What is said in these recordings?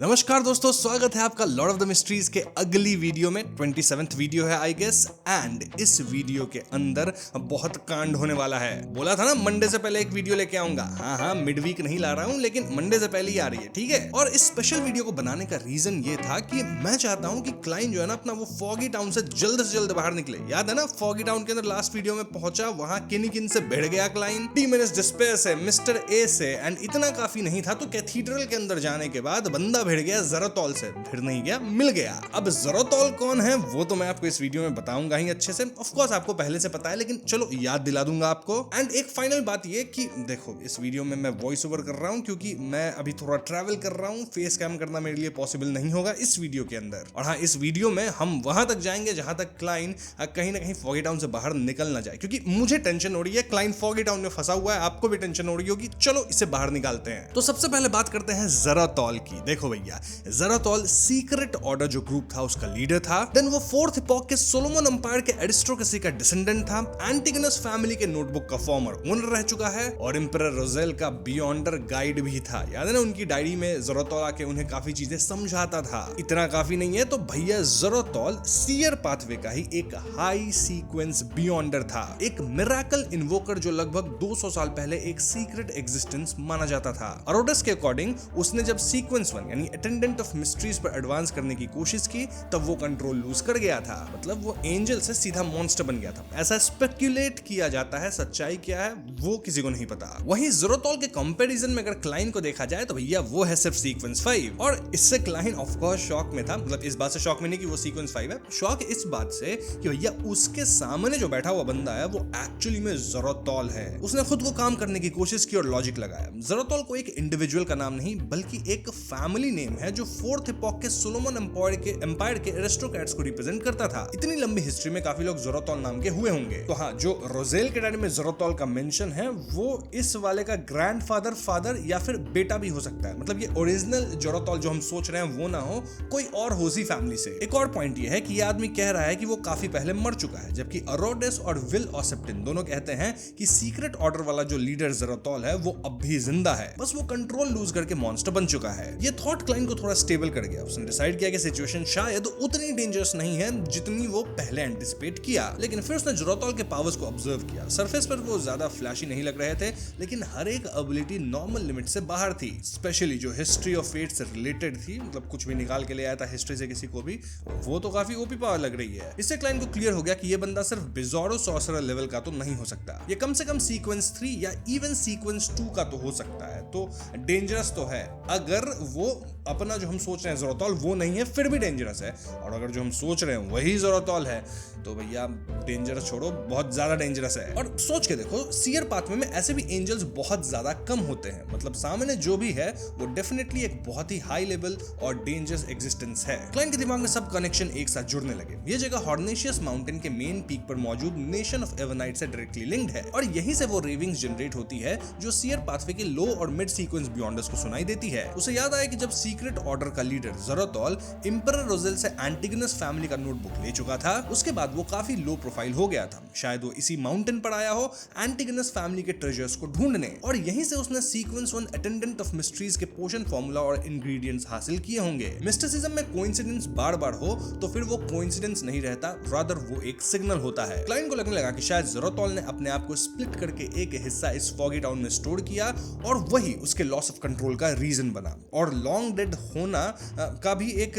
नमस्कार दोस्तों, स्वागत है आपका लॉर्ड ऑफ द मिस्ट्रीज के अगली वीडियो में। 27th वीडियो है आई गेस। एंड इस वीडियो के अंदर बहुत कांड होने वाला है। बोला था ना मंडे से पहले एक वीडियो लेके आऊंगा। हाँ, मिड वीक नहीं ला रहा हूँ, लेकिन मंडे से पहले ही आ रही है, ठीक है। और इस स्पेशल वीडियो को बनाने का रीजन ये था कि मैं चाहता हूँ कि क्लाइन जो है ना अपना वो फॉगी टाउन से जल्द बाहर निकले। याद है ना, फॉगी टाउन के अंदर लास्ट वीडियो में पहुंचा, वहां किन से भिड़ गया क्लाइन, टीमेनस डिस्पेयर से, मिस्टर ए से। एंड इतना काफी नहीं था तो कैथीड्रल के अंदर जाने के बाद बंदा भिड़ गया ज़रातोल से। फिर नहीं गया, मिल गया। अब ज़रातोल कौन है वो तो मैं आपको इस वीडियो में बताऊंगा ही अच्छे से। ऑफ कोर्स आपको पहले से पता है, लेकिन चलो याद दिला दूंगा आपको। एंड एक फाइनल बात ये कि देखो, इस वीडियो में मैं वॉइस ओवर कर रहा हूं क्योंकि मैं अभी थोड़ा ट्रैवल कर रहा हूं। फेस कैम करना मेरे लिए पॉसिबल नहीं होगा इस वीडियो के अंदर। और हाँ, इस वीडियो में हम वहां तक जाएंगे जहां तक क्लाइन कहीं ना कहीं फॉगी टाउन से बाहर निकल ना जाए, क्योंकि मुझे टेंशन हो रही है। क्लाइन फॉगी टाउन में फंसा हुआ है, आपको भी टेंशन हो रही होगी। चलो इसे बाहर निकालते हैं। तो सबसे पहले बात करते हैं ज़रातोल की। देखो भैया, ज़रातोल सीक्रेट ऑर्डर जो ग्रुप था उसका लीडर था। देन वो फोर्थ इपॉक के सोलोमन एम्पायर के एरिस्टोक्रेसी का डिसेंडेंट था। एंटिगोनस फैमिली के नोटबुक का फॉर्मर ओनर रह चुका है और एम्परर रोजेल का बियॉन्डर गाइड भी था। याद है ना, उनकी डायरी में ज़रातोल आके उन्हें काफी चीजें समझाता था। इतना काफी नहीं है तो भैया ज़रातोल सीयर पाथवे का ही एक हाई सीक्वेंस बियॉन्डर था, एक मिरेकल इन्वोकर जो लगभग 200 साल पहले एक सीक्रेट एग्जिस्टेंस माना जाता था। अरोडस के अकॉर्डिंग उसने जब सीक्वेंस 1 यानी अटेंडेंट ऑफ मिस्ट्रीज पर एडवांस करने की कोशिश की तब वो कंट्रोल लूज कर गया था। मतलब वो एंजल से सीधा मॉन्स्टर बन गया था, ऐसा स्पेक्युलेट किया जाता है। सच्चाई क्या है वो किसी को नहीं पता। वहीं ज़रातोल के कंपैरिजन में अगर क्लाइन को देखा जाए तो भैया वो है सिर्फ सीक्वेंस 5। और इससे क्लाइन ऑफ कोर्स शॉक में था। मतलब इस बात से शॉक में नहीं कि वो सीक्वेंस 5 है, शॉक इस बात से कि भैया उसके सामने जो बैठा हुआ बंदा है वो एक्चुअली में ज़रातोल है। उसने खुद को काम करने की कोशिश की और लॉजिक लगाया। ज़रातोल को एक इंडिविजुअल का नाम नहीं बल्कि एक फैमिली नेम है जो फोर्थ इपॉक के सोलोमन एम्पायर के एरिस्टोक्रेट्स को रिप्रेजेंट करता था। इतनी लंबी हिस्ट्री में काफी लोग ज़रातोल नाम के हुए होंगे। तो हाँ, जो रोजेल के डायरी में ज़रातोल का मेंशन है वो इस वाले का ग्रैंडफादर, फादर या फिर बेटा भी हो सकता है। मतलब ये ओरिजिनल ज़रातोल जो हम सोच रहे हैं वो ना हो, कोई और हो सी फैमिली से। एक और पॉइंट ये है कि ये आदमी कह रहा है कि वो काफी पहले मर चुका है, जबकि अरोडेस और विल ऑसेप्टिन दोनों कहते हैं कि सीक्रेट ऑर्डर वाला जो लीडर ज़रातोल है वो अब भी जिंदा है, बस वो कंट्रोल लूज करके मॉन्स्टर बन चुका है। ये थॉट क्लाइन को थोड़ा स्टेबल कर गया। उसने डिसाइड किया कि सिचुएशन शायद उतनी डेंजरस नहीं है जितनी वो पहले एंटिसिपेट किया। लेकिन फिर उसने ज़रातोल के पावर्स को ऑब्जर्व किया। सरफेस पर वो ज्यादा फ्लैशी नहीं लग रहे थे, लेकिन हर एक एबिलिटी नॉर्मल लिमिट से बाहर थी। स्पेशली जो हिस्ट्री ऑफ फेट से रिलेटेड थी, मतलब कुछ भी निकाल के ले आया था हिस्ट्री से किसी को भी, वो तो काफी ओपी पावर लग रही है। इससे क्लाइन को क्लियर हो गया कि ये बंदा सिर्फ बिजोरो सॉर्सरर लेवल का तो नहीं हो सकता। ये कम से कम सीक्वेंस 3 या इवन सीक्वेंस 2 का तो हो सकता है। तो डेंजरस तो है। अगर वो अपना जो हम सोच रहे हैं ज़रातोल वो नहीं है फिर भी डेंजरस है, और अगर जो हम सोच रहे हैं वही ज़रातोल है तो भैया डेंजरस छोड़ो, बहुत ज्यादा डेंजरस है। और सोच के देखो, सीयर पाथवे में ऐसे भी एंजल्स बहुत ज्यादा कम होते हैं। मतलब सामने जो भी है वो डेफिनेटली एक बहुत ही हाई लेवल और डेंजरस एग्जिस्टेंस है। क्लाइन के दिमाग में सब कनेक्शन एक साथ जुड़ने लगे। ये जगह हॉर्नेशियस माउंटेन के मेन पीक पर मौजूद नेशन ऑफ एवनाइट से डायरेक्टली लिंक्ड है, और यहीं से वो रेविंग्स जनरेट होती है जो सीयर पाथवे के लो और मिड सीक्वेंस बियॉन्डर्स को सुनाई देती है। उसे याद आया कि जब सीक्रेट ऑर्डर का लीडर ज़रातोल एम्परर रोजेल से एंटिगोनस फैमिली का नोटबुक ले चुका था, उसके बाद वो काफी लो प्रोफाइल हो गया था। शायद वो इसी माउंटेन पर आया हो एंटिगोनस फैमिली के ट्रेजर्स को ढूंढने, और यहीं से उसने सीक्वेंस 1 अटेंडेंट ऑफ मिस्ट्रीज के पोशन फार्मूला और इंग्रेडिएंट्स हासिल किए होंगे। मिस्टिसिज्म में कोइंसिडेंस बार-बार हो तो फिर वो कोइंसिडेंस नहीं रहता, रादर वो एक सिग्नल होता है। क्लाइन को लगने लगा कि शायद ज़रातोल ने अपने आप को स्प्लिट करके एक हिस्सा इस फॉगी टाउन में स्टोर किया और वही उसके लॉस ऑफ कंट्रोल का रीजन बना। और लॉन्ग डेड होना का भी एक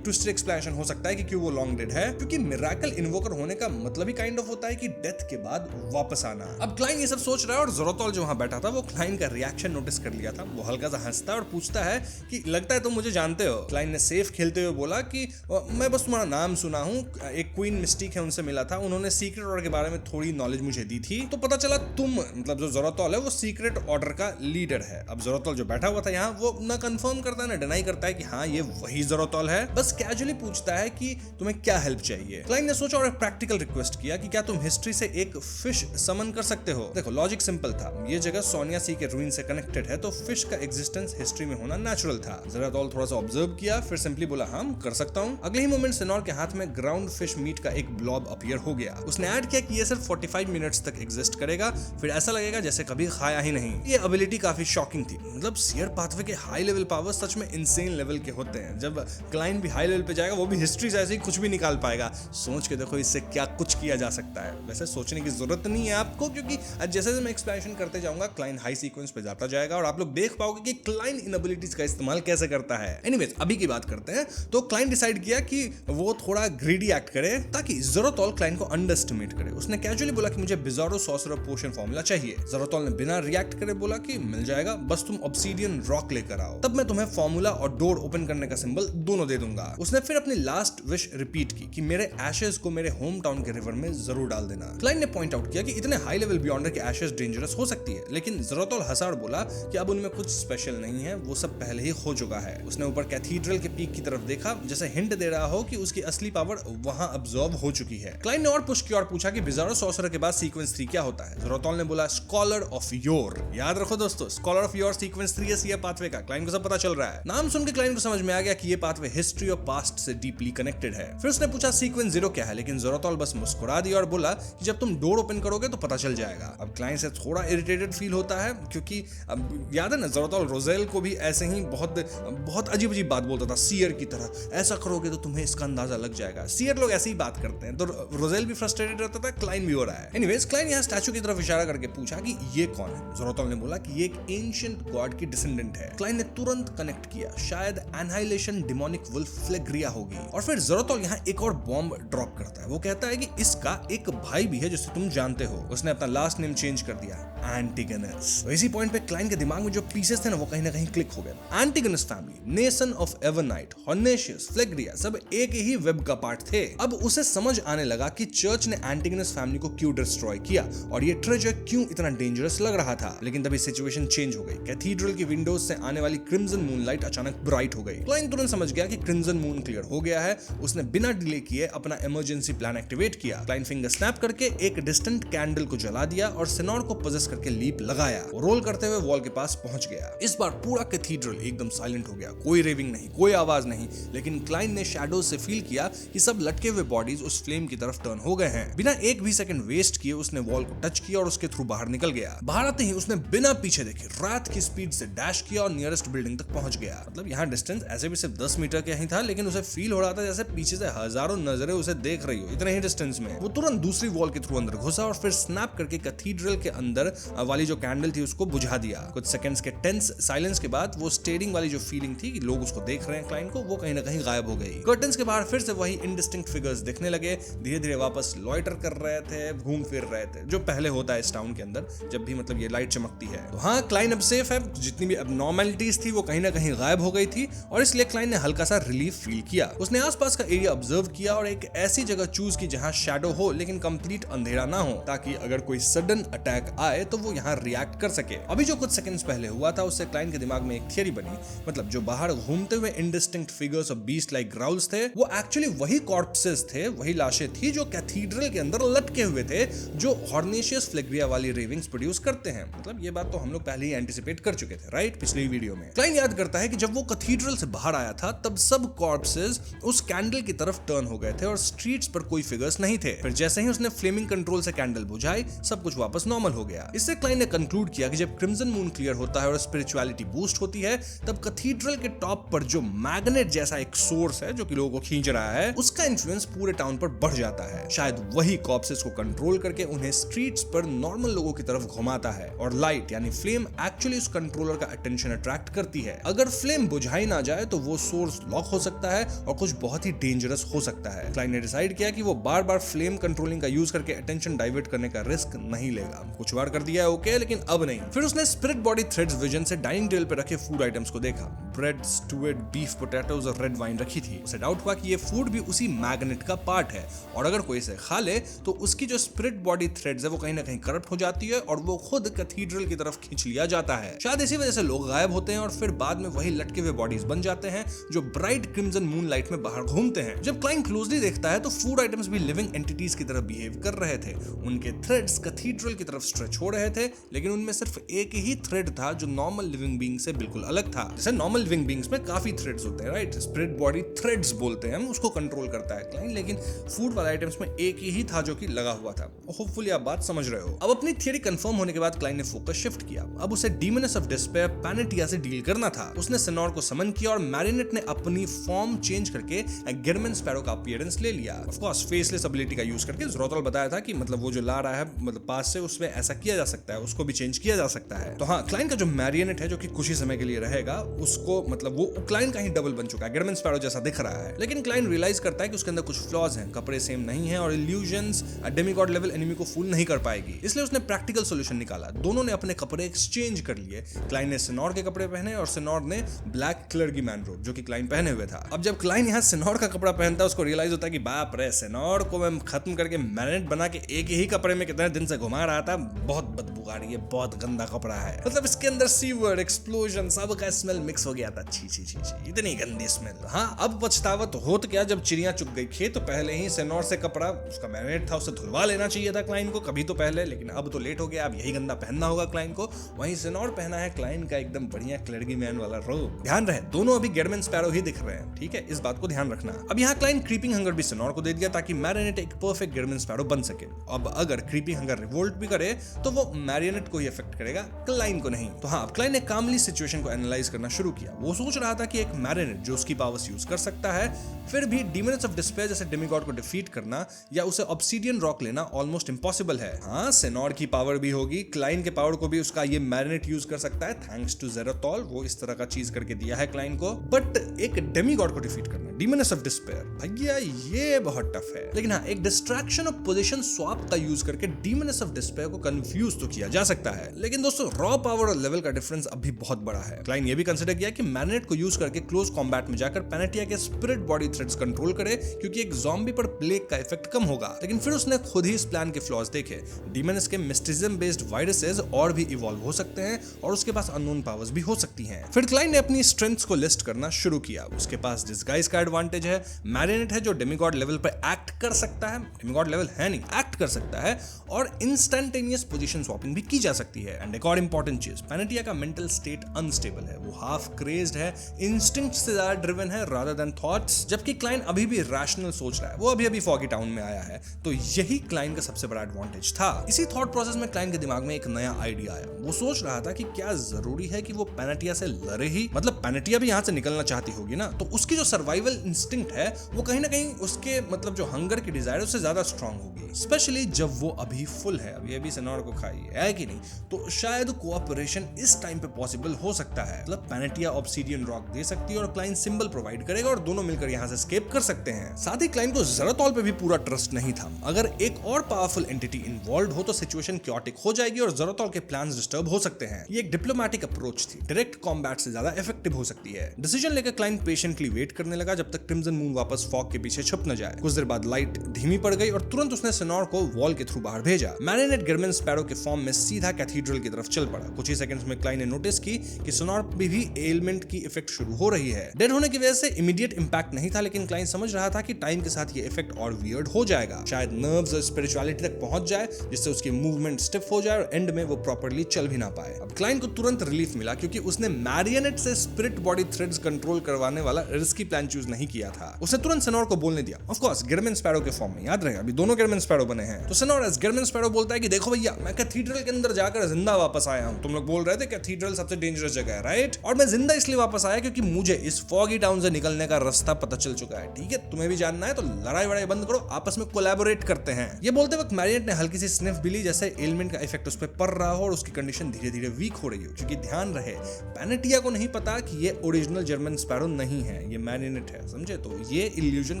ट्विस्टेड एक्सप्लेनेशन हो सकता है कि क्यों वो लॉन्ग डेड है, क्योंकि मिरेकल इन्वोकर होने का मतलब ही काइंड ऑफ होता है कि डेथ के बाद वापस आना। अब क्लाइन ये सब सोच रहा है और ज़रातोल जो वहां बैठा था वो क्लाइन का रिएक्शन नोटिस कर लिया था। वो हल्का सा हंसता है और पूछता है कि लगता है तुम मुझे जानते हो। क्लाइन ने सेफ खेलते हुए बोला कि मैं बस तुम्हारा नाम सुना हूं, एक क्वीन मिस्टिक है उनसे मिला था, उन्होंने सीक्रेट ऑर्डर के बारे में थोड़ी नॉलेज मुझे दी थी, तो पता चला तुम मतलब जो ज़रातोल है वो सीक्रेट ऑर्डर का लीडर है। अब ज़रातोल जो बैठा हुआ था यहाँ वो ना कंफर्म करता है ना डिनाई करता है कि हाँ ये वही ज़रातोल है, बस कैजुअली पूछता है कि तुम्हें क्या हेल्प चाहिए। क्लाइन ने सोचा और एक प्रैक्टिकल रिक्वेस्ट किया कि क्या तुम हिस्ट्री से एक फिश समन कर सकते हो। देखो लॉजिक सिंपल था, ये जगह सोनिया सी के रूइन से कनेक्टेड है तो फिश का एग्जिस्टेंस हिस्ट्री में होना नेचुरल था। ज़रातोल थोड़ा सा ऑब्जर्व किया, फिर सिंपली बोला हाँ कर सकता हूँ। अगले ही मोमेंट सेनोर के हाथ में ग्राउंड फिश मीट का एक ब्लॉब अपीयर हो गया। उसने ऐड किया कि ये सिर्फ 45 मिनट्स तक एग्जिस्ट करेगा, फिर ऐसा लगेगा जैसे कभी खाया ही नहीं। ये एबिलिटी काफी शॉकिंग थी। मतलब सीयर पाथवे के हाई लेवल पावर सच में में इंसेन लेवल के होते हैं। जब क्लाइंट भी हाई लेवल पे जाएगा वो भी हिस्ट्री से ऐसे ही कुछ भी निकाल पाएगा। सोच के देखो इससे क्या कुछ किया जा सकता है। वैसे सोचने की जरूरत नहीं है आपको, क्योंकि जैसे जैसे मैं एक्सप्लेनेशन करते जाऊंगा क्लाइंट हाई सीक्वेंस पे जाता जाएगा और आप लोग देख पाओगे कि क्लाइंट इन एबिलिटीज का इस्तेमाल कैसे करता है। एनीवेज अभी की बात करते हैं। तो क्लाइंट डिसाइड किया कि वो थोड़ा ग्रीडी एक्ट करे ताकि ज़ोराथोल क्लाइंट को अंडरएस्टिमेट करे। उसने कैजुअली बोला कि मुझे बिजारो सॉर्सरर पोशन फॉर्मूला चाहिए। ज़ोराथोल ने बिना रिएक्ट करे बोला कि मिल जाएगा, बस तुम ऑब्सीडियन रॉक लेकर आओ, तब मैं तुम्हें फॉर्मूला और डोर ओपन करने का सिंबल दोनों दे दूंगा। उसने फिर अपनी लास्ट विश रिपीट की कि मेरे एशेज को मेरे होम टाउन के रिवर में जरूर डाल देना। क्लाइंट ने पॉइंट आउट किया कि इतने हाई लेवल बियॉन्डर के एशेज डेंजरस हो सकती है, लेकिन ज़ोराथोल हंसा बोला कि अब उनमें कुछ स्पेशल नहीं है, वो सब पहले ही हो चुका है। उसने ऊपर कैथीड्रल के पीक की तरफ देखा, जैसे हिंट दे रहा हो कि उसकी असली पावर वहां अब्सॉर्ब हो चुकी है। क्लाइंट ने और पुश किया और पूछा कि बिजारो सॉर्सरर के बाद सीक्वेंस 3 क्या होता है। ज़ोराथोल ने बोला स्कॉलर ऑफ योर। याद रखो दोस्तों, स्कॉलर ऑफ योर सीक्वेंस 3 है पाथवे का। क्लाइंट को सब पता चल रहा है। नाम सुन के क्लाइंट को समझ में आ गया कि ये पाथवे हिस्ट्री और पास्ट से डीपली कनेक्टेड है। फिर उसने पूछा सीक्वेंस 0 क्या है, लेकिन ज़ोराथोल बस मुस्कुरा दिया और बोला कि जब तुम डोर ओपन करोगे तो पता चल जाएगा। अब क्लाइंट से थोड़ा इरिटेटेड फील होता है, क्योंकि अब याद है ना ज़ोराथोल रोजेल को भी ऐसे ही बहुत अजीब अजीब बात बोलता था, सीयर की तरह, ऐसा करोगे तो तुम्हें इसका अंदाजा लग जाएगा। सीयर लोग ऐसे ही बात करते हैं, तो रोजेल भी फ्रस्ट्रेटेड रहता था, क्लाइंट भी हो रहा है। एनीवेज क्लाइंट यहाँ स्टैचू की तरफ इशारा करके पूछा कि ये कौन है। ज़ोराथोल ने बोला कि ये एक एंशिएंट गॉड की डिसेंडेंट है। क्लाइंट ने तुरंत कनेक्ट किया, शायद एनहाइलेशन डेमोनिक वुल्फ फ्लेग्रिया होगी। और फिर ज़ोराथोल यहाँ एक और बॉम्ब ड्रॉप करता है। वो कहता है कि इसका एक भाई भी है जिसे तुम जानते हो। उसने अपना लास्ट नेम चेंज कर दिया, एंटिगोनस। तो इसी पॉइंट पे क्लाइंट के दिमाग में जो पीसेस थे ना वो कहीं ना कहीं क्लिक हो गए। Antigonus family, nation of Evernight, हॉर्नेशियस, फ्लेग्रिया सब एक ही वेब का पार्ट थे। अब उसे समझ आने लगा कि चर्च ने एंटिगोनस फैमिली को क्यों डिस्ट्रॉय किया और ये ट्रेजर क्यों इतना डेंजरस लग रहा था। लेकिन तभी सिचुएशन चेंज हो गई। कैथीड्रल की विंडोज से आने वाली क्रिम्सन मूनलाइट अचानक ब्राइट हो गई। क्लाइंट तुरंत समझ गया कि क्रिम्सन मून क्लियर हो गया है। उसने बिना डिले किए अपना इमरजेंसी प्लान एक्टिवेट किया। क्लाइंट फिंगर स्नैप करके एक डिस्टेंट कैंडल को जला दिया और सिनोर को पोजेस करके लीप लगाया। वो रोल करते हुए वॉल के पास पहुंच गया। इस बार पूरा कैथीड्रल एकदम साइलेंट हो गया। कोई रेविंग नहीं, कोई आवाज नहीं, लेकिन क्लाइंट ने शैडोज से फील किया कि सब लटके हुए बॉडीज उस फ्लेम की तरफ टर्न हो गए हैं। बिना एक भी सेकंड वेस्ट किए उसने वॉल को टच किया और उसके थ्रू बाहर निकल गया। बाहर आते ही उसने बिना पीछे देखे रात की स्पीड से डैश किया और नियरेस्ट बिल्डिंग तक पहुंच गया। मतलब यहाँ डिस्टेंस ऐसे भी सिर्फ 10 मीटर का ही था, लेकिन उसे फील हो रहा था जैसे पीछे से हजारों नजरें उसे देख रही हो, इतने ही डिस्टेंस में। वो तुरंत दूसरी वॉल के थ्रू अंदर घुसा और फिर स्नैप करके कैथीड्रल के अंदर वाली जो कैंडल थी उसको बुझा दिया। कुछ सेकंड्स के टेंस साइलेंस के बाद वो स्टेरिंग वाली जो फीलिंग थी कि लोग उसको देख रहे हैं क्लाइंट को, वो कहीं ना कहीं गायब हो गई। कर्टन्स के बाहर फिर से वही इनडिस्टिंक्ट फिगर्स दिखने लगे। धीरे धीरे वापस लॉइटर कर रहे थे, घूम फिर रहे थे, जो पहले होता है इस टाउन के अंदर जब भी मतलब ये लाइट चमकती है। तो हाँ, क्लाइंट अब सेफ है। जितनी भी अबनॉर्मलिटीज थी वो कहीं ना कहीं गायब हो गई थी और इसलिए क्लाइंट ने हल्का सा रिलीफ फील किया। उसने आसपास का एरिया ऑब्जर्व किया और एक ऐसी जगह चूज की जहां शैडो हो लेकिन कंप्लीट अंधेरा ना हो, ताकि अगर कोई सडन अटैक आए तो वो यहाँ रिएक्ट कर सके। अभी जो कुछ सेकंड्स पहले हुआ था उससे क्लाइंट के दिमाग में एक थियरी बनी। मतलब जो बाहर घूमते हुए इनडिस्टिंक्ट फिगर्स और बीस्ट लाइक ग्राउल्स थे वो एक्चुअली वही कॉर्प्सेस थे, वही लाशें थी जो कैथीड्रल के अंदर लटके हुए थे, जो हॉर्नेशियस फ्लेग्रिया वाली रेविंग्स प्रोड्यूस करते हैं। मतलब ये बात तो हम लोग पहले ही एंटिसिपेट कर चुके थे, राइट, पिछली वीडियो में। क्लाइंट याद करता है कि जब वो कैथीड्रल से बाहर आया था तब सब कॉर्प्सेस उस कैंडल की तरफ टर्न हो गए थे और स्ट्रीट्स पर कोई फिगर्स नहीं थे। फिर जैसे ही उसने फ्लेमिंग कंट्रोल से कैंडल बुझाई सब कुछ वापस नॉर्मल हो गया। इससे क्लाइंट ने कंक्लूड किया कि जब क्रिम्सन मून क्लियर होता है और स्पिरिचुअलिटी बूस्ट होती है तब कैथीड्रल के टॉप पर जो मैग्नेट जैसा एक सोर्स है जो कि लोगों को खींच रहा है, उसका इन्फ्लुएंस पूरे टाउन पर बढ़ जाता है। शायद वही कॉर्प्सेस को कंट्रोल करके उन्हें स्ट्रीट्स पर नॉर्मल लोगों की तरफ घुमाता है और लाइट यानी फ्लेम एक्चुअली उस कंट्रोलर का अटेंशन अट्रैक्ट करती है। अगर फ्लेम बुझाई ना जाए तो वो सोर्स लॉक हो सकता है और कुछ बहुत ही डेंजरस हो सकता है। क्लाइंट ने डिसाइड किया कि वो बार बार फ्लेम कंट्रोलिंग का यूज करके अटेंशन डाइवर्ट करने का रिस्क नहीं लेगा। कुछ बार कर दिया है ओके, लेकिन अब नहीं। फिर उसने स्पिरिट बॉडी थ्रेड्स विजन से डाइनिंग टेबल पे रखे फूड आइटम्स को देखा। ब्रेड, स्टूड बीफ, पोटैटोज और रेड वाइन रखी थी। उसे डाउट हुआ कि ये फूड भी उसी मैग्नेट का पार्ट है और अगर कोई इसे खा ले तो उसकी जो स्पिरिट बॉडी थ्रेड्स है वो कहीं ना कहीं करप्ट हो जाती है और वो खुद कैथीड्रल की तरफ खींच लिया जाता है। शायद इसी वजह से लोग गायब होते हैं और फिर बाद में वही लटके हुए बॉडीज बन जाते हैं जो ब्राइट क्रिम्सन मून लाइट में बाहर घूमते हैं। जब क्लाइंट क्लोजली देखता है तो फूड आइटम्स भी लिविंग एंटिटीज की तरह बिहेव कर रहे थे। उनके थ्रेड्स कैथीड्रल की तरफ स्ट्रेच हो रहे थे, लेकिन उनमें सिर्फ एक ही थ्रेड था जो नॉर्मल लिविंग बीइंग से बिल्कुल अलग था। जैसे नॉर्मल लिविंग बीइंग्स में काफी थ्रेड्स होते हैं, राइट, स्पिरिट बॉडी थ्रेड्स बोलते हैं हम उसको, कंट्रोल करता है क्लाइंट, लेकिन फूड वाले आइटम्स में एक ही था जो कि लगा हुआ था। होपफुली आप बात समझ रहे हो। अब अपनी थियरी कंफर्म होने के बाद क्लाइंट ने फोकस शिफ्ट किया। अब उसे डीमनेस ऑफ डिस्पेयर पैनेटिया से डील करना था। उसने उसने सेनोर को समन किया और मैरिनेट ने अपनी फॉर्म चेंज करके गिरमिन स्पैरो का अपीयरेंस ले लिया। ऑफ कोर्स फेसलेस एबिलिटी का यूज करके ज़ोरथॉल बताया था कि मतलब वो जो ला रहा है मतलब पास से, उसमें ऐसा किया जा सकता है, उसको भी चेंज किया जा सकता है। तो हाँ, क्लाइन का जो मैरिनेट है जो कि कुछ ही समय के लिए रहेगा, उसको मतलब वो क्लाइन का ही डबल बन चुका है, गिरमिन स्पैरो जैसा दिख रहा है। लेकिन क्लाइन रियलाइज करता है कि उसके अंदर कुछ फ्लॉज हैं, कपड़े सेम नहीं है और इल्यूजन्स डेमिगॉड लेवल एनिमी को फूल नहीं कर पाएगी। इसलिए उसने प्रैक्टिकल सॉल्यूशन निकाला। दोनों ने अपने कपड़े एक्सचेंज कर लिए। क्लाइन ने सेनोर के कपड़े पहने और सेनोर ने ब्लैक कलर की मैन रोब जो कि क्लाइन पहने हुए था। अब जब क्लाइन यहाँ सेनोर का कपड़ा पहनता है, उसको रियलाइज होता है कि बाप रे, सेनोर को मैं खत्म करके मैरिनेट बना के एक ही कपड़े में कितने दिन से घुमा रहा था, बहुत बदबू आ रही है, बहुत गंदा कपड़ा है। मतलब इसके अंदर सीवर, एक्सप्लोजन, सब का स्मेल मिक्स हो गया था। छी छी छी छी, इतनी गंदी स्मेल। हाँ, अब पछतावा तो हो तो क्या, जब चिड़िया चुग गई खेत तो पहले ही सेनोर से कपड़ा उसका मैरिनेट था, उसे धुलवा लेना चाहिए था क्लाइन को कभी तो पहले, लेकिन अब तो लेट हो गया। अब यही गंदा पहनना होगा क्लाइन को। वहीं सेनोर पहना है क्लाइन का एकदम बढ़िया क्लर्गी मैन वाला रोब। ध्यान रहे, दोनों अभी गिरमिन स्पैरो ही दिख रहे हैं, ठीक है, इस बात को ध्यान रखना। अब यहाँ क्लाइन क्रीपिंग हंगर भी सेनोर को दे दिया ताकि मैरिनेट एक परफेक्ट गिरमिन स्पैरो बन सके। अब अगर क्रीपिंग हंगर रिवोल्ट भी करे तो वो मैरिनेट को ही इफेक्ट करेगा, क्लाइन को नहीं। तो हाँ, अब क्लाइन ने कामली सिचुएशन को एनालाइज करना शुरू किया। वो सोच रहा था कि एक मैरिनेट जो उसकी पावर्स यूज कर सकता है, फिर भी डीमन्स ऑफ डिस्पेयर जैसे डेमिगॉड को डिफीट करना या उसे ऑब्सीडियन रॉक लेना ऑलमोस्ट इम्पॉसिबल है। हाँ, सेनोर की पावर भी होगी, क्लाइन के पावर को भी उसका ये मैरिनेट यूज कर सकता है थैंक्स टू ज़ेरोथॉल। वो इस तरह का चीज करके दिया है क्लाइन को। बट एक डेमिगॉड को डिफीट करना, डीमन्स ऑफ डिस्पेयर, भैया ये बहुत टफ है। लेकिन हाँ, एक डिस्ट्रैक्शन ऑफ पोजीशन स्वैप का यूज करके डीमन्स ऑफ डिस्पेयर को कंफ्यूज तो किया जा सकता है। लेकिन दोस्तों, रॉ पावर और लेवल का डिफरेंस अभी बहुत बड़ा है। क्लाइन ये भी कंसिडर किया कि मैरिनेट को यूज करके क्लोज कॉम्बैट में जाकर पैनेटिया के स्पिरिट बॉडी थ्रेड्स कंट्रोल करे, क्योंकि एक ज़ॉम्बी पर प्लेग का इफेक्ट कम होगा। लेकिन फिर उसने खुद ही इस प्लान के फ्लॉज देखे। डीमन्स के मिस्टिज्म बेस्ड वायरसेस और भी इवॉल्व हो सकते हैं और उसके पास अननोन पावर्स भी हो सकती हैं। फिर क्लाइन ने अपनी स्ट्रेंथ्स को लिस्ट करना शुरू किया। उसके पास डिस्गाइज का एडवांटेज है, मैरिनेट है जो डेमिगॉड लेवल पर एक्ट कर सकता है, डेमिगॉड लेवल है नहीं, एक्ट कर सकता है, और इंस्टेंटेनियस पोजीशन स्वैपिंग भी की जा सकती है। एंड एक और इंपॉर्टेंट चीज, पैनेटिया का मेंटल स्टेट अनस्टेबल है। वो हाफ क्रेज्ड है, इंस्टिंक्ट से ज्यादा ड्रिवन है रादर देन थॉट्स, जबकि क्लाइन अभी भी रैशनल सोच रहा है। वो अभी फॉगी टाउन में आया है, तो यही क्लाइन का सबसे बड़ा एडवांटेज था। इसी थॉट प्रोसेस में क्लाइन के दिमाग में एक नया आइडिया आया। वो सोच रहा था कि क्या जरूरी है कि वो पैनेटिया से लड़े ही, मतलब पैनेटिया भी यहाँ से निकलना चाहती होगी ना, तो उसकी जो सर्वाइवल इंस्टिंक्ट है वो कहीं ना कहीं उसके मतलब जो हंगर की डिजायर उससे ज्यादा स्ट्रांग होगी, स्पेशली जब वो अभी फुल है, अभी सेनोर को खाई है कि नहीं। तो शायद कोऑपरेशन इस टाइम पे पॉसिबल हो सकता है। मतलब पैनेटिया ऑब्सीडियन रॉक दे सकती है और क्लाइन सिंबल प्रोवाइड करेगा और दोनों मिलकर यहाँ से एस्केप कर सकते हैं। साथ ही क्लाइन को ज़ेरोथॉल पे भी पूरा ट्रस्ट नहीं था। अगर एक और पावरफुल एंटिटी इन्वॉल्व हो तो सिचुएशन क्योटिक हो जाएगी और ज़ेरोथॉल के प्लान्स डिस्टर्ब हो सकते हैं। ये एक डिप्लोमेटिक अप्रोच थी, डायरेक्ट कॉम्बैट से ज्यादा इफेक्टिव हो सकती है। डिसीजन लेकर क्लाइन पेशेंटली वेट करने लगा जब तक क्रिम्सन मून वापस फॉग के पीछे छुप न जाए। कुछ देर बाद लाइट धीमी पड़ गई और तुरंत उसने सेनोर को वॉल के थ्रू बाहर भेजा। मैरिनेट गिरमिन स्पैरो के फॉर्म में सीधा कैथीड्रल की तरफ चल पड़ा। कुछ ही सेकंड्स में क्लाइन ने नोटिस की कि सेनोर पे भी एलिमेंट की इफेक्ट शुरू हो रही है। डेड होने की वजह से इमीडिएट इंपैक्ट नहीं था, लेकिन क्लाइन समझ रहा था कि टाइम के साथ ये इफेक्ट और वियर्ड हो जाएगा। शायद नर्व्स और स्पिरिचुअलिटी तक पहुंच जाए, जिससे उसकी मूवमेंट स्टिफ हो जाए और एंड में वो प्रॉपर्ली चल भी ना पाए। अब क्लाइन को तुरंत रिलीफ मिला क्योंकि उसने मैरिनेट से स्पिरिट बॉडी थ्रेड्स कंट्रोल करवाने वाला रिस्की प्लान चूज नहीं किया था। उसने तुरंत सेनोर को बोलने दिया, ऑफ कोर्स गिरमिन स्पैरो के फॉर्म में, याद रहे अभी दोनों गिरमिन स्पैरो बने हैं। तो सेनोर एज गिरमिन स्पैरो बोलता है कि देखो भैया, मैं कैथीड्रल के अंदर जाकर जिंदा वापस आया हूं। तुम लोग बोल रहे थे कैथीड्रल सबसे डेंजरस जगह है, राइट? और मैं जिंदा इसलिए वापस आया क्योंकि मुझे इस फॉगी टाउन से निकलने का रास्ता पता चल चुका है। ठीक है, तुम्हें भी जानना है तो लड़ाई वड़ाई बंद करो, आपस में कोलैबोरेट करते हैं। ये बोलते वक्त मैरिनेट ने हल्की सी स्निफ भी ली, जैसे एलिमेंट का इफेक्ट उस पर पड़ रहा हो और उसकी कंडीशन धीरे धीरे वीक हो रही हो। क्योंकि ध्यान रहे, पैनेटिया को नहीं पता कि ये ओरिजिनल जर्मन स्पैरो नहीं है, ये मैरिनेट है, समझे? तो ये इल्यूजन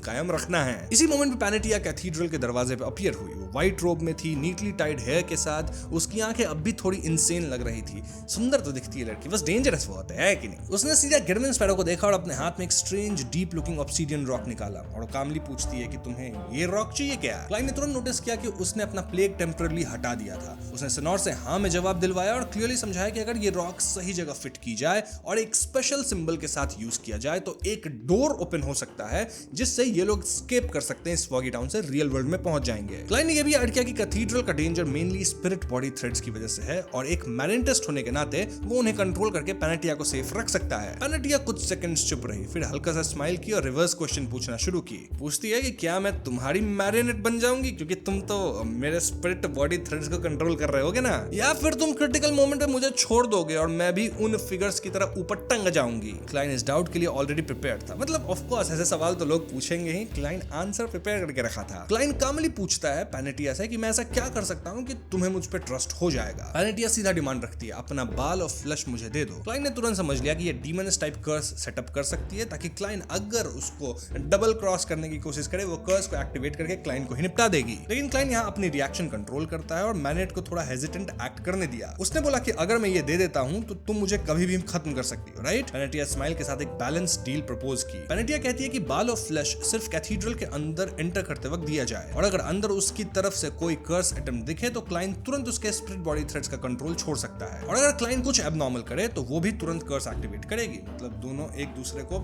कायम रखना है। इसी मोमेंट पे पैनेटिया कैथीड्रल के दरवाजे पे अपीयर हुई। वो व्हाइट रोब में थी, नीटली टाइड हेयर के साथ। उसकी आंखें अब भी थोड़ी इंसेन लग रही थी। सुंदर तो दिखती है लड़की, बस डेंजरस बहुत है कि नहीं? उसने सीधा गिरमिन स्पैरो को देखा और अपने हाथ में एक strange deep looking obsidian rock निकाला और कामली पूछती है कि तुम्हें ये रॉक चाहिए क्या? क्लाइन ने तुरंत नोटिस किया कि उसने अपना प्लेग टेम्पररी हटा दिया था। उसने सेनोर से हाँ में जवाब दिलवाया और क्लियरली समझाया कि अगर ये रॉक सही जगह फिट की जाए और एक स्पेशल सिंबल के साथ यूज किया जाए तो एक डोर ओपन हो सकता है जिससे ये लोग स्केप कर सकते हैं इस फॉगी टाउन से, रियल वर्ल्ड में पहुंच जाएंगे। क्लाइन ने यह भी ऐड किया कि कैथीड्रल का danger mainly spirit body threads की वजह से है और एक मैरेंटिस्ट होने के नाते वो उन्हें कंट्रोल करके पेनेटिया को सेफ रख सकता है। पेनेटिया कुछ सेकंड्स चुप रही, फिर हल्का सा स्माइल की और रिवर्स क्वेश्चन पूछना शुरू की। पूछती है कि क्या मैं तुम्हारी मैरिनेट बन जाऊंगी क्योंकि तुम तो मेरे स्पिरिट बॉडी थ्रेड्स को कंट्रोल कर रहे होगे ना, या फिर तुम क्रिटिकल मोमेंट पे मुझे छोड़ दोगे और मैं भी उन फिगर्स की तरह ऊपर टंग जाऊंगी। क्लाइन इस डाउट के लिए ऑलरेडी प्रिपेयर्ड था, मतलब ऑफ कोर्स ऐसे सवाल तो लोग पूछेंगे ही। क्लाइन आंसर प्रिपेयर करके रखा था। क्लाइन कामली पूछता है पेनेटिया से कि मैं ऐसा क्या कर सकता हूं कि तुम्हें मुझ पे ट्रस्ट हो जाएगा। पेनेटिया सीधा डिमांड रखती है, अपना बाल और फ्लश मुझे दे दो। क्लाइन ने तुरंत समझ लिया कि ये डीमनस टाइप कर्स सेटअप कर सकती है ताकि क्लाइन अगर उसको डबल क्रॉस करने की कोशिश करे वो कर्स को एक्टिवेट करके क्लाइन को ही निपटा देगी। लेकिन क्लाइन यहाँ अपनी रिएक्शन कंट्रोल करता है और मैनेट को थोड़ा हेजिटेंट एक्ट करने दिया। उसने बोला कि अगर मैं ये दे देता हूं तो तुम मुझे कभी भी खत्म कर सकती हो, राइट? पेनेटिया स्माइल के साथ एक बैलेंस डील प्रपोज की। पेनेटिया कहती है कि बाल ऑफ फ्लैश सिर्फ कैथीड्रल के अंदर एंटर करते वक्त दिया जाए और अगर अंदर उसकी तरफ से कोई कर्स अटेम्प्ट दिखे तो क्लाइन तुरंत उसके स्पिरिट बॉडी थ्रेड्स का कंट्रोल छोड़ सकता है और अगर क्लाइन कुछ एबनॉर्मल करे तो वो भी तुरंत कर्स एक्टिवेट करेगी। मतलब दोनों एक दूसरे को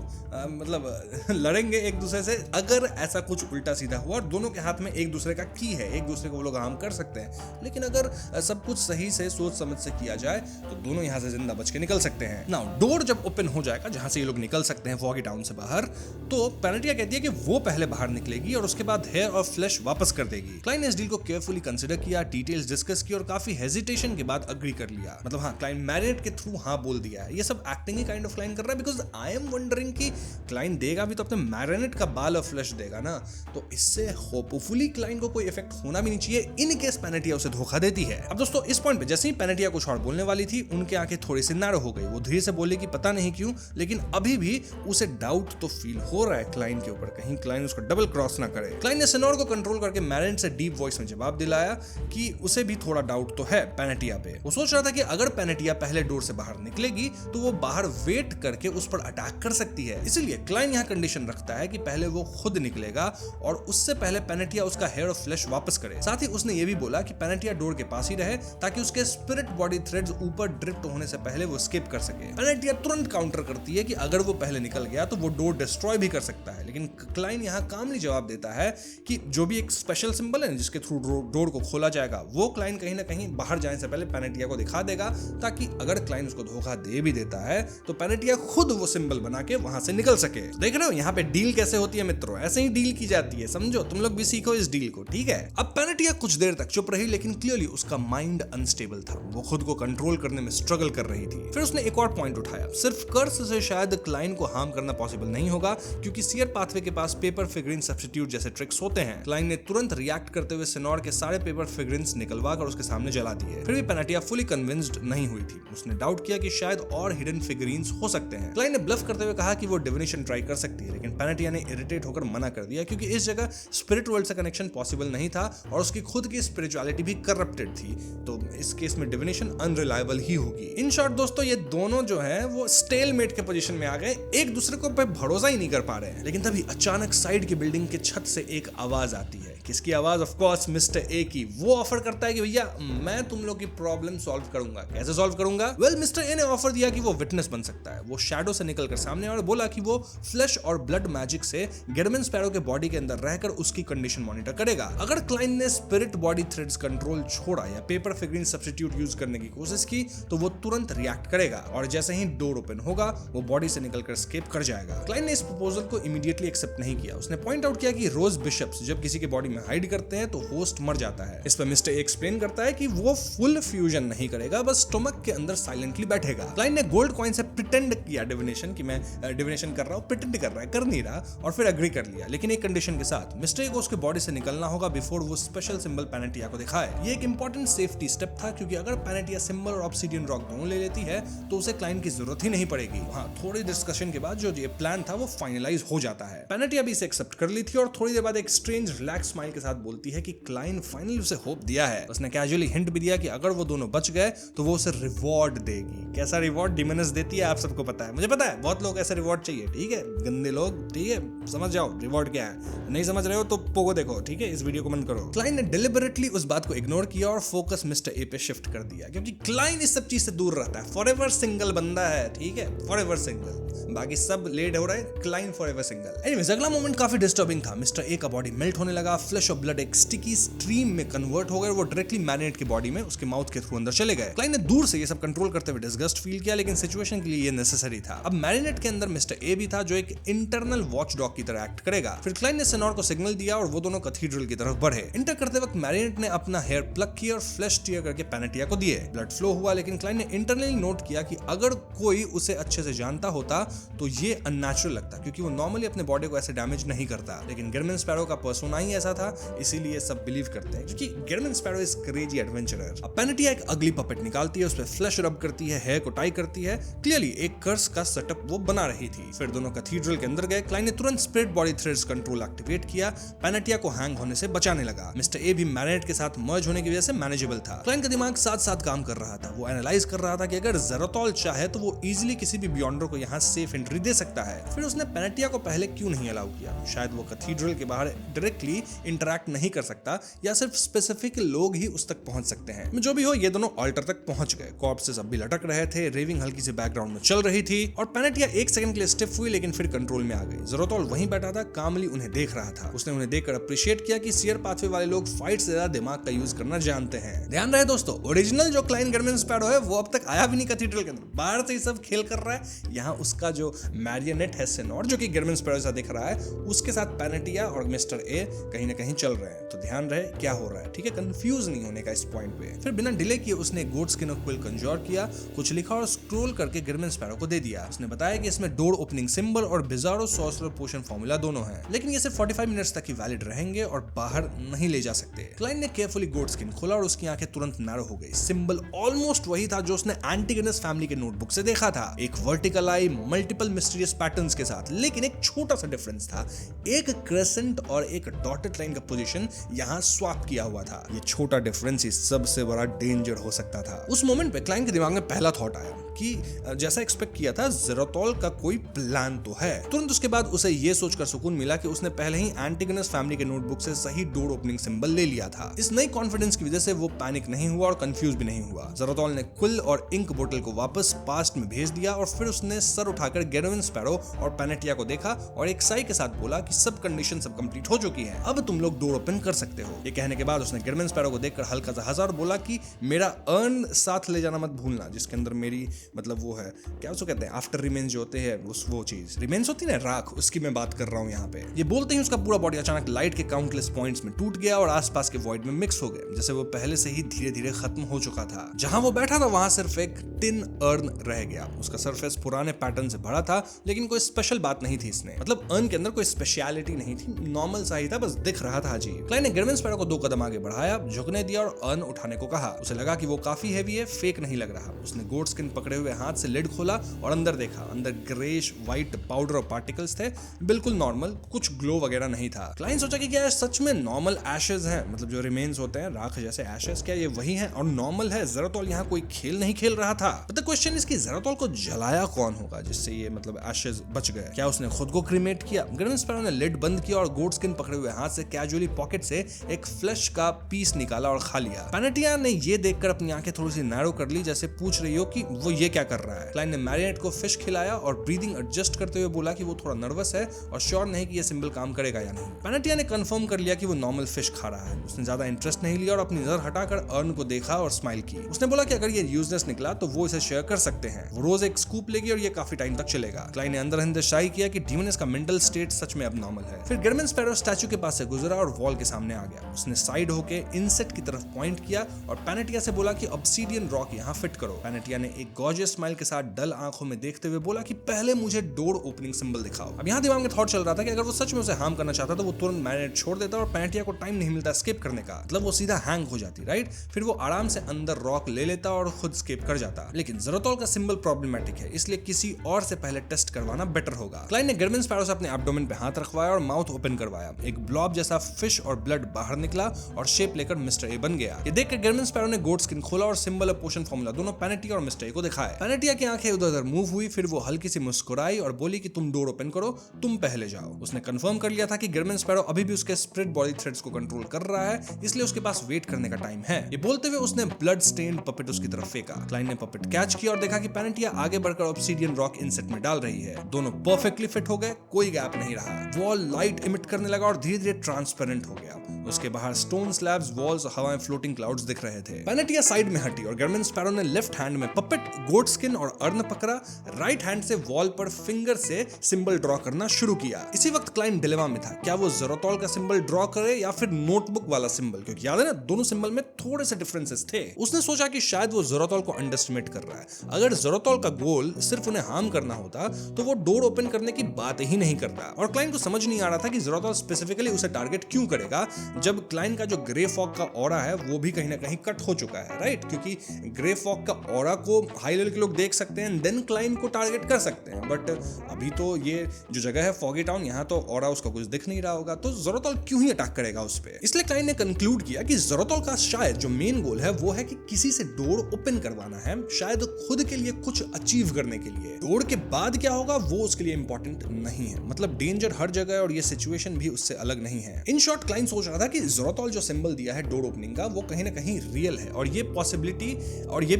लड़ेंगे एक दूसरे से अगर ऐसा कुछ उल्टा सीधा हुआ और दोनों के हाथ में एक दूसरे का की है, एक दूसरे को वो लोग हार्म कर सकते हैं। लेकिन अगर सब कुछ सही से सोच समझ से किया जाए तो दोनों यहाँ से जिंदा बच के निकल सकते हैं। नाउ डोर जब ओपन हो जाएगा जहां से ये लोग निकल सकते हैं फॉगी टाउन से बाहर, तो पेनेटिया कहती है कि वो पहले बाहर निकलेगी और उसके बाद हेयर और फ्लैश वापस कर देगी। क्लाइन ने इस डील को केयरफुली कंसीडर किया, डिटेल्स डिस्कस की और काफी हेजिटेशन के बाद अग्री कर लिया। मतलब हाँ, क्लाइन मैरिनेट के थ्रू हाँ बोल दिया है। ये सब एक्टिंग ही काइंड ऑफ क्लाइन कर रहा है बिकॉज आई एम वंडरिंग कि क्लाइन देगा भी तो अपने मैरिनेट का बाल और फ्लैश देगा ना, तो इससे होपफुली क्लाइन को कोई इफेक्ट होना भी नहीं चाहिए इन केस पेनेटिया उसे धोखा देती है। अब दोस्तों इस पॉइंट पे जैसे ही पेनेटिया कुछ और बोलने वाली थी उनके आंखें थोड़ी सी नैरो हो गई। वो धीरे से बोले कि पता नहीं क्यों लेकिन अभी भी उसे डाउट तो फील हो रहा है क्लाइन के ऊपर, कहीं क्लाइन उसको डबल क्रॉस ना करे। क्लाइन ने सिनोर को कंट्रोल करके मैरिनेट से डीप वॉइस में जवाब दिलाया कि उसे भी थोड़ा डाउट तो है पेनेटिया पे। वो सोच रहा था कि अगर पेनेटिया पहले डोर से बाहर निकलेगी तो वो बाहर वेट करके उस पर अटैक कर सकती है। इसीलिए क्लाइन यहाँ कंडीशन रखता है कि पहले वो खुद निकलेगा और उससे पहले पेनेटिया उसका हेयर और फ्लैश वापस करे। साथ ही उसने ये भी बोला कि पेनेटिया डोर के पास ही रहे ताकि उसके स्पिरिट बॉडी थ्रेड्स ऊपर ड्रिफ्ट होने से पहले वो स्किप कर सके। पेनेटिया तुरंत काउंटर करती है कि अगर वो पहले निकल गया तो वो डोर डिस्ट्रॉय भी कर सकता है। लेकिन क्लाइन यहाँ कामली जवाब देता है कि जो भी एक स्पेशल सिंबल है जिसके थ्रू डोर को खोला जाएगा वो क्लाइन कहीं ना कहीं बाहर जाने से पहले पेनेटिया को दिखा देगा ताकि अगर क्लाइन उसको धोखा दे भी देता है तो पेनेटिया खुद वो सिंबल बना के वहां से निकल सके। देख रहे हो यहाँ पे डील कैसे होती है मित्रों, ऐसे ही डील की जाती है, समझो तुम लोग भी सीखो इस डील को, ठीक है? अब पेनेटिया कुछ देर तक चुप रही लेकिन क्लियरली उसका माइंड अनस्टेबल था, वो खुद को कंट्रोल करने में स्ट्रगल कर रही थी। फिर उसने एक और पॉइंट उठाया, सिर्फ कर्स से शायद क्लाइन को हार्म करना पॉसिबल नहीं होगा क्योंकि सीयर पाथवे के पास पेपर फिगरिन सब्स्टिट्यूट जैसे ट्रिक्स होते हैं। क्लाइन ने तुरंत रिएक्ट करते हुए सिनोर के सारे पेपर फिगरिन्स निकलवा कर उसके सामने जला दिए। फिर भी पेनेटिया फुली कन्विंस्ड नहीं हुई थी, उसने डाउट किया कि शायद और हिडन फिगरिन्स हो सकते हैं। क्लाइन ने ब्लफ करते हुए कहा कि वो डिविनेशन ट्राई कर सकती है लेकिन पेनेटिया ने इरिटेट होकर मना कर दिया क्योंकि इस जगह स्पिरिट वर्ल्ड से कनेक्शन पॉसिबल नहीं था और उसकी खुद की स्पिरिचुअलिटी भी करप्टेड थी, तो इस केस में डिविनेशन अनरिलायबल ही होगी। इन शॉर्ट दोस्तों ये दोनों जो हैं वो स्टेलमेट के पोजीशन में आ गए, एक दूसरे को पे भरोसा ही नहीं कर पा रहे हैं। लेकिन तभी अचानक साइड की बिल्डिंग के छत से एक आवाज आती है। किसकी आवाज? ऑफ कोर्स मिस्टर ए की। वो ऑफर करता है कि भैया मैं तुम लोग की प्रॉब्लम सॉल्व करूंगा। कैसे सॉल्व करूंगा? वेल मिस्टर ए ने ऑफर दिया कि वो विटनेस बन सकता है। वो शैडो से निकलकर सामने और बोला कि वो फ्लैश और ब्लड मैजिक से गेडमन स्पैरो के बॉडी के अंदर रहकर उसकी कंडीशन मॉनिटर करेगा। अगर क्लाइन ने स्पिरिट बॉडी थ्रेड्स कंट्रोल छोड़ा या पेपर फिगरिन सब्स्टिट्यूट यूज करने की कोशिश की तो वो तुरंत रिएक्ट करेगा और जैसे ही डोर ओपन होगा वो बॉडी से निकलकर स्केप कर जाएगा। क्लाइन ने इस प्रपोजल को इमीडिएटली एक्सेप्ट नहीं किया। उसने पॉइंट आउट किया कि रोज बिशप्स जब किसी के बॉडी में हाइड करते हैं तो होस्ट मर जाता है। इस पर मिस्टर एक्सप्लेन करता है कि वो फुल फ्यूजन नहीं करेगा, बस स्टोमक के अंदर साइलेंटली बैठेगा। क्लाइन ने गोल्ड कॉइन से प्रिटेंड किया डिविनेशन कि मैं डिविनेशन कर रहा हूं, प्रिटेंड कर रहा है, कर नहीं रहा, और फिर एग्री कर लिया लेकिन एक कंडीशन के साथ, मिस्टर को उसके बॉडी से निकलना होगा बिफोर वो स्पेशल सिंबल पेनेटिया को दिखाए। ये एक इंपॉर्टेंट सेफ्टी स्टेप था क्योंकि अगर पेनेटिया सिंबल और ऑब्सिडियन रॉक दोनों ले लेती है तो उसे क्लाइन की जरूरत ही नहीं पड़ेगी। हाँ, थोड़ी डिस्कशन के बाद जो ये प्लान था वो फाइनलाइज हो जाता है। पेनेटिया भी इसे एक्सेप्ट कर ली थी और थोड़ी देर बाद एक स्ट्रेंज रिलैक्स स्माइल के साथ बोलती है कि क्लाइन फाइनली उसे होप दिया है। उसने कैजुअली हिंट भी दिया कि अगर वो दोनों बच गए तो वो उसे रिवॉर्ड देगी। कैसा रिवॉर्ड डिमोनस देती है आप सबको पता है, मुझे पता है बहुत लोग ऐसा रिवॉर्ड चाहिए, ठीक है गंदे लोग, ठीक है समझ जाओ रिवॉर्ड क्या है। नहीं समझ रहे हो तो पोगो देखो, ठीक है इस वीडियो को बंद करो। क्लाइन ने डिलिबरेटली उस बात को इग्नोर किया और फोकस मिस्टर ए पे शिफ्ट कर दिया क्योंकि क्लाइन इस सब चीज से दूर रहता है, फॉरएवर सिंगल बंदा है, ठीक है फॉरएवर सिंगल। बाकी सब लेट हो रहे हैं, क्लाइन फॉरएवर सिंगल। एनीवेज अगला मोमेंट काफी डिस्टर्बिंग था। मिस्टर ए का बॉडी मेल्ट होने लगा, फ्लैश ऑफ ब्लड एक स्टिकी स्ट्रीम में कन्वर्ट हो गए, वो डायरेक्टली मैरिनेट की बॉडी में उसके माउथ के थ्रू अंदर चले गए। क्लाइन ने दूर से ये सब कंट्रोल करते हुए डिस्गस्ट फील किया, लेकिन सिचुएशन के लिए ये नेसेसरी था। अब मैरिनेट के अंदर मिस्टर ए भी था जो एक इंटरनल वॉच डॉग की तरह एक्ट करेगा। फिर क्लाइन ने सेनोर को सिग्नल दिया और वो दोनों कैथीड्रल की तरफ बढ़े। इंटर करते वक्त मैरिनेट ने अपना हेयर प्लग किया और फ्लैश टीयर करके पेनेटिया को दिए। ब्लड फ्लो हुआ, लेकिन क्लाइन ने इंटरनली नोट किया कि अगर कोई उसे अच्छे से जानता होता तो ये अननेचुरल लगता, क्योंकि वो नॉर्मली अपने बॉडी को ऐसे डैमेज नहीं करता। लेकिन गिरमिन स्पैरो का पर्सोना ही ऐसा था, इसीलिए सब बिलीव करते हैं, क्योंकि गिरमिन स्पैरो इज क्रेजी एडवेंचरर। अब पेनेटिया एक अगली पपेट निकालती है, उस पे फ्लैश रब करती है, हेयर को टाई करती है। क्लियरली एक कर्स का सेटअप वो बना रही थी। फिर दोनों कैथीड्रल के अंदर गए। क्लाइन ने तुरंत spread body threads control activate किया, पेनेटिया को हैंग होने से बचाने लगा। मिस्टर ए भी मैरिनेट के साथ मर्ज होने की वजह से मैनेजेबल था। क्लाइन का दिमाग साथ साथ काम कर रहा था। वो एनालाइज कर रहा था कि अगर ज़ेरोथॉल चाहे तो वो इजीली किसी भी बियॉन्डर को यहाँ सेफ एंट्री दे सकता है। फिर उसने पेनेटिया को पहले क्यों नहीं अलाउ किया? शायद वो कैथीड्रल के बाहर डायरेक्टली इंटरैक्ट नहीं कर सकता, या सिर्फ स्पेसिफिक लोग ही उस तक पहुंच सकते हैं। जो भी हो, ये दोनों ऑल्टर तक पहुंच गए। कॉर्प्सेस अब भी लटक रहे थे, रेविंग हल्की से बैकग्राउंड में चल रही थी, और पेनेटिया एक सेकंड के लिए स्टिफ हुई, लेकिन फिर कंट्रोल में आ गई। ज़ेरोथॉल वहीं बैठा था, कामली उन्हें देख रहा था। उसने उन्हें देखकर अप्रिशिएट किया कि सीयर पाथवे वाले लोग फाइट से ज्यादा दिमाग का यूज करना जानते हैं। ध्यान रहे दोस्तों, ओरिजिनल जो क्लाइन गिरमिन स्पैरो है वो अब तक आया भी नहीं कैथीड्रल के अंदर, बाहर से ही सब खेल कर रहा है। यहाँ उसका जो मैरियोनेट है सेनोर, जो कि गिरमिन स्पैरो जैसा दिख रहा है, उसके साथ पेनेटिया और मिस्टर ए कहीं ना कहीं चल रहे हैं। तो ध्यान रहे क्या हो रहा है, ठीक है? कंफ्यूज नहीं होने का इस पॉइंट पे। फिर बिना डिले किए उसने गोट स्किन ऑफ क्विल कंज्योर किया, कुछ लिखा और स्क्रॉल करके गिरमिन स्पैरो को दे दिया। उसने बताया कि इसमें डोर ओपनिंग सिंबल और बिजारो सॉर्सरर पोशन फार्मूला दोनों हैं, लेकिन ये सिर्फ 45 मिनट्स तक ही वैलिड रहेंगे और बाहर नहीं ले जा सकते। क्लाइन ने केयरफुली गोट स्किन खोला और उसकी आंखें तुरंत नैरो हो गई। सिंबल ऑलमोस्ट वही था जो उसने एंटिगोनस फैमिली के नोटबुक से देखा था, एक वर्टिकल आई, मल्टीपल मिस्टीरियस पैटर्न्स के साथ। लेकिन एक छोटा सा डिफरेंस था, एक क्रेसेंट और एक डॉटेड लाइन का पोजीशन यहाँ स्वैप किया हुआ था। ये छोटा डिफरेंस ही सबसे बड़ा डेंजर हो सकता था। उस मोमेंट पे क्लाइन के दिमाग में पहला थॉट आया कि जैसा एक्सपेक्ट किया था, ज़ेरोथॉल का कोई प्लान तो है। तुरंत उसके बाद उसे ये सोचकर सुकून मिला कि उसने पहले ही एंटिगोनस फैमिली के नोटबुक से सही डोर ओपनिंग सिंबल ले लिया था। इस नई कॉन्फिडेंस की वजह से वो पैनिक नहीं हुआ और कंफ्यूज भी नहीं हुआ। ज़ेरोथॉल ने क्विल और इंक बोतल को वापस पास्ट में भेज दिया और फिर उसने सर उठाकर गिरमिन स्पैरो और पेनेटिया को देखा और एक साई के साथ बोला कि सब कंडीशन सब कंप्लीट हो चुकी है, अब तुम लोग डोर ओपन कर सकते हो। ये कहने के बाद उसने गिरमिन स्पैरो को देखकर हल्का सा हंसा और बोला कि मेरा अर्न साथ ले जाना मत भूलना, जिसके अंदर मेरी मतलब वो है, क्या उसको कहते हैं, आफ्टर रिमेन्स जो होते हैं, वो चीज रिमेन्स होती है ना, राख, उसकी मैं बात कर रहा हूँ यहाँ पे। ये बोलते ही उसका पूरा बॉडी अचानक लाइट के काउंटलेस पॉइंट्स में टूट गया और आसपास के वॉइड में मिक्स हो गए, जैसे वो पहले से ही धीरे धीरे खत्म हो चुका था। जहां वो बैठा था वहां सिर्फ एक टिन अर्न रह गया। उसका सरफेस पुराने पैटर्न से भरा था, लेकिन कोई स्पेशल बात नहीं थी इसमें, मतलब अर्न के अंदर कोई स्पेशलिटी नहीं थी, नॉर्मल सा ही था, बस दिख रहा था अजीब। क्लाइन ने गिरमिन स्पैरो को 2 कदम आगे बढ़ाया, झुकने दिया और अर्न उठाने को कहा। उसे लगा कि वो काफी हैवी है, फेक नहीं लग रहा। उसने गोट स्किन पकड़े हुए हाथ से लिड खोला और अंदर देखा। अंदर ग्रेश व्हाइट पाउडर और पार्टिकल्स थे, बिल्कुल नॉर्मल, कुछ ग्लो वगैरह नहीं था। क्लाइन सोचा कि क्या सच में नॉर्मल एशेज हैं, मतलब जो रिमेन्स होते हैं राख जैसे एशेज, क्या ये वही हैं और नॉर्मल है? ज़ेरोथॉल यहाँ कोई खेल नहीं खेल रहा था। द क्वेश्चन इज कि ज़ेरोथॉल को जलाया कौन होगा जिससे ये मतलब एशेज बच गए? क्या उसने खुद को क्रीमेट किया? गिरमिन स्पैरो ने लिड बंद किया और गोट स्किन पकड़े हुए हाथ से कैजुअली पॉकेट से एक फ्लैश का पीस निकाला और खा लिया। पेनेटिया ने ये देखकर अपनी आंखें थोड़ी सी नैरो कर ली, जैसे पूछ रही हो कि वो ये क्या कर रहा है। क्लाइन ने मैरिनेट को फिश खिलाया और ब्रीदिंग एडजस्ट करते हुए बोला कि वो थोड़ा नर्वस है और श्योर नहीं कि ये सिंबल काम करेगा या नहीं। पेनेटिया ने कंफर्म कर लिया कि वो नॉर्मल फिश खा रहा है। उसने ज्यादा इंटरेस्ट नहीं लिया और अपनी नजर हटाकर अर्न को देखा और स्माइल की। उसने बोला कि अगर ये यूजलेस निकला तो वो इसे शेयर कर सकते हैं। वो रोज एक स्कूप लेगी और ये काफी टाइम तक चलेगा। क्लाइन ने अंदर अंदर शाई किया कि डीमोनिस का मेंटल स्टेट सच में अब नॉर्मल है। फिर गिरमिन स्पैरो स्टैचू के पास से गुजरा और वॉल के सामने आ गया। उसने साइड होके इंसेक्ट की तरफ पॉइंट किया और पेनेटिया से बोला कि ऑब्सीडियन रॉक यहाँ फिट करो। पेनेटिया ने एक गॉर्जियस स्माइल के साथ डल आंखों में देखते हुए बोला कि पहले मुझे डोर ओपनिंग सिंबल दिखाओ। अब यहाँ दिमाग में थॉट चल रहा था कि अगर वो सच में उसे हार्म करना चाहता तो वो तुरंत मैरिनेट छोड़ देता और पेनेटिया को टाइम नहीं मिलता स्केप करने का, मतलब वो सीधा हैंग हो जाती, राइट? फिर वो आराम से अंदर रॉक ले लेता और खुद स्केप कर जाता। लेकिन ज़ेरोथॉल का सिंबल प्रॉब्लमेटिक है, इसलिए किसी और से पहले टेस्ट करवाना बेटर होगा। क्लाइन ने गिरमिन स्पैरो से अपने एब्डोमेन पे हाथ रखवाया और माउथ ओपन करवाया। एक ब्लॉब जैसा फिश और ब्लड बाहर निकला और शेप लेकर मिस्टर ए बन गया। ये देखकर गिरमिन स्पैरो ने गोट स्किन खोला और सिंबल और पोशन फार्मूला दोनों पेनेटिया और मिस्टर ए को दिखाया। पेनेटिया की आंखें उधर-उधर मूव हुई, फिर वो हल्की सी मुस्कुराई और बोली कि तुम डोर ओपन करो, तुम पहले जाओ। उसने कंफर्म कर लिया था कि गिरमिन स्पैरो अभी भी उसके स्प्रेड बॉडी थ्रेड्स को कंट्रोल कर रहा है, इसलिए उसके पास वेट करने का टाइम है। ये बोलते हुए उसने ब्लड स्टेन्ड पपेट उसकी तरफ फेंका। क्लाइन ने पपेट कैच किया और देखा कि पेनेटिया आगे बढ़कर ऑब्सीडियन रॉक इंसेट में डाल रही है। दोनों परफेक्टली फिट हो गए, कोई गैप नहीं रहा। वॉल लाइट इमिट करने लगा और धीरे धीरे ट्रांसपेरेंट हो गया। उसके बाहर स्टोन स्लैब्स, वॉल्स और हवा में फ्लोटिंग क्लाउड्स दिख रहे थे। पेनेटिया साइड में हटी और गर्मिन स्पैरो ने लेफ्ट हैंड में पपेट, गोट स्किन और अर्न पकड़ा। राइट हैंड से वॉल पर फिंगर से सिंबल ड्रॉ करना शुरू किया। इसी वक्त क्लाइन डिलेमा में था, क्या वो ज़ोरोथॉल का सिंबल ड्रॉ करे या फिर नोटबुक वाला सिंबल, क्योंकि याद है ना दोनों सिंबल में थोड़े से डिफरेंसेस थे। उसने सोचा कि शायद वो ज़ोरोथॉल को अंडरएस्टिमेट कर रहा है। अगर ज़ोरोथॉल का गोल सिर्फ उन्हें हार्म करना होता तो वो डोर ओपन करने की बात ही नहीं करता। और क्लाइन को समझ नहीं आ रहा था कि ज़ोरोथॉल स्पेसिफिकली उसे टारगेट क्यों करेगा, जब क्लाइन का जो ग्रे फॉग का ऑरा है वो भी कहीं ना कहीं कट हो चुका है, राइट? क्योंकि ग्रे फॉग का ऑरा को हाई लेवल के लोग देख सकते हैं, देन क्लाइन को टारगेट कर सकते हैं। बट अभी तो ये जो जगह है फॉगी टाउन, यहाँ तो ऑरा उसका कुछ दिख नहीं रहा होगा, तो ज़ोरोथॉल क्यों ही अटैक करेगा उस पे। इसलिए क्लाइन ने कंक्लूड किया कि ज़ोरोथॉल का शायद जो मेन गोल है वो है कि किसी से डोर ओपन करवाना है, शायद खुद के लिए कुछ अचीव करने के लिए। डोर के बाद क्या होगा वो उसके लिए इंपॉर्टेंट नहीं है। मतलब डेंजर हर जगह और ये सिचुएशन भी उससे अलग नहीं है। इन शॉर्ट क्लाइन सोच रहा था कि ज़ोरोथॉल जो सिंबल दिया है डोर ओपनिंग का वो कहीं ना कहीं रियल है, और ये भी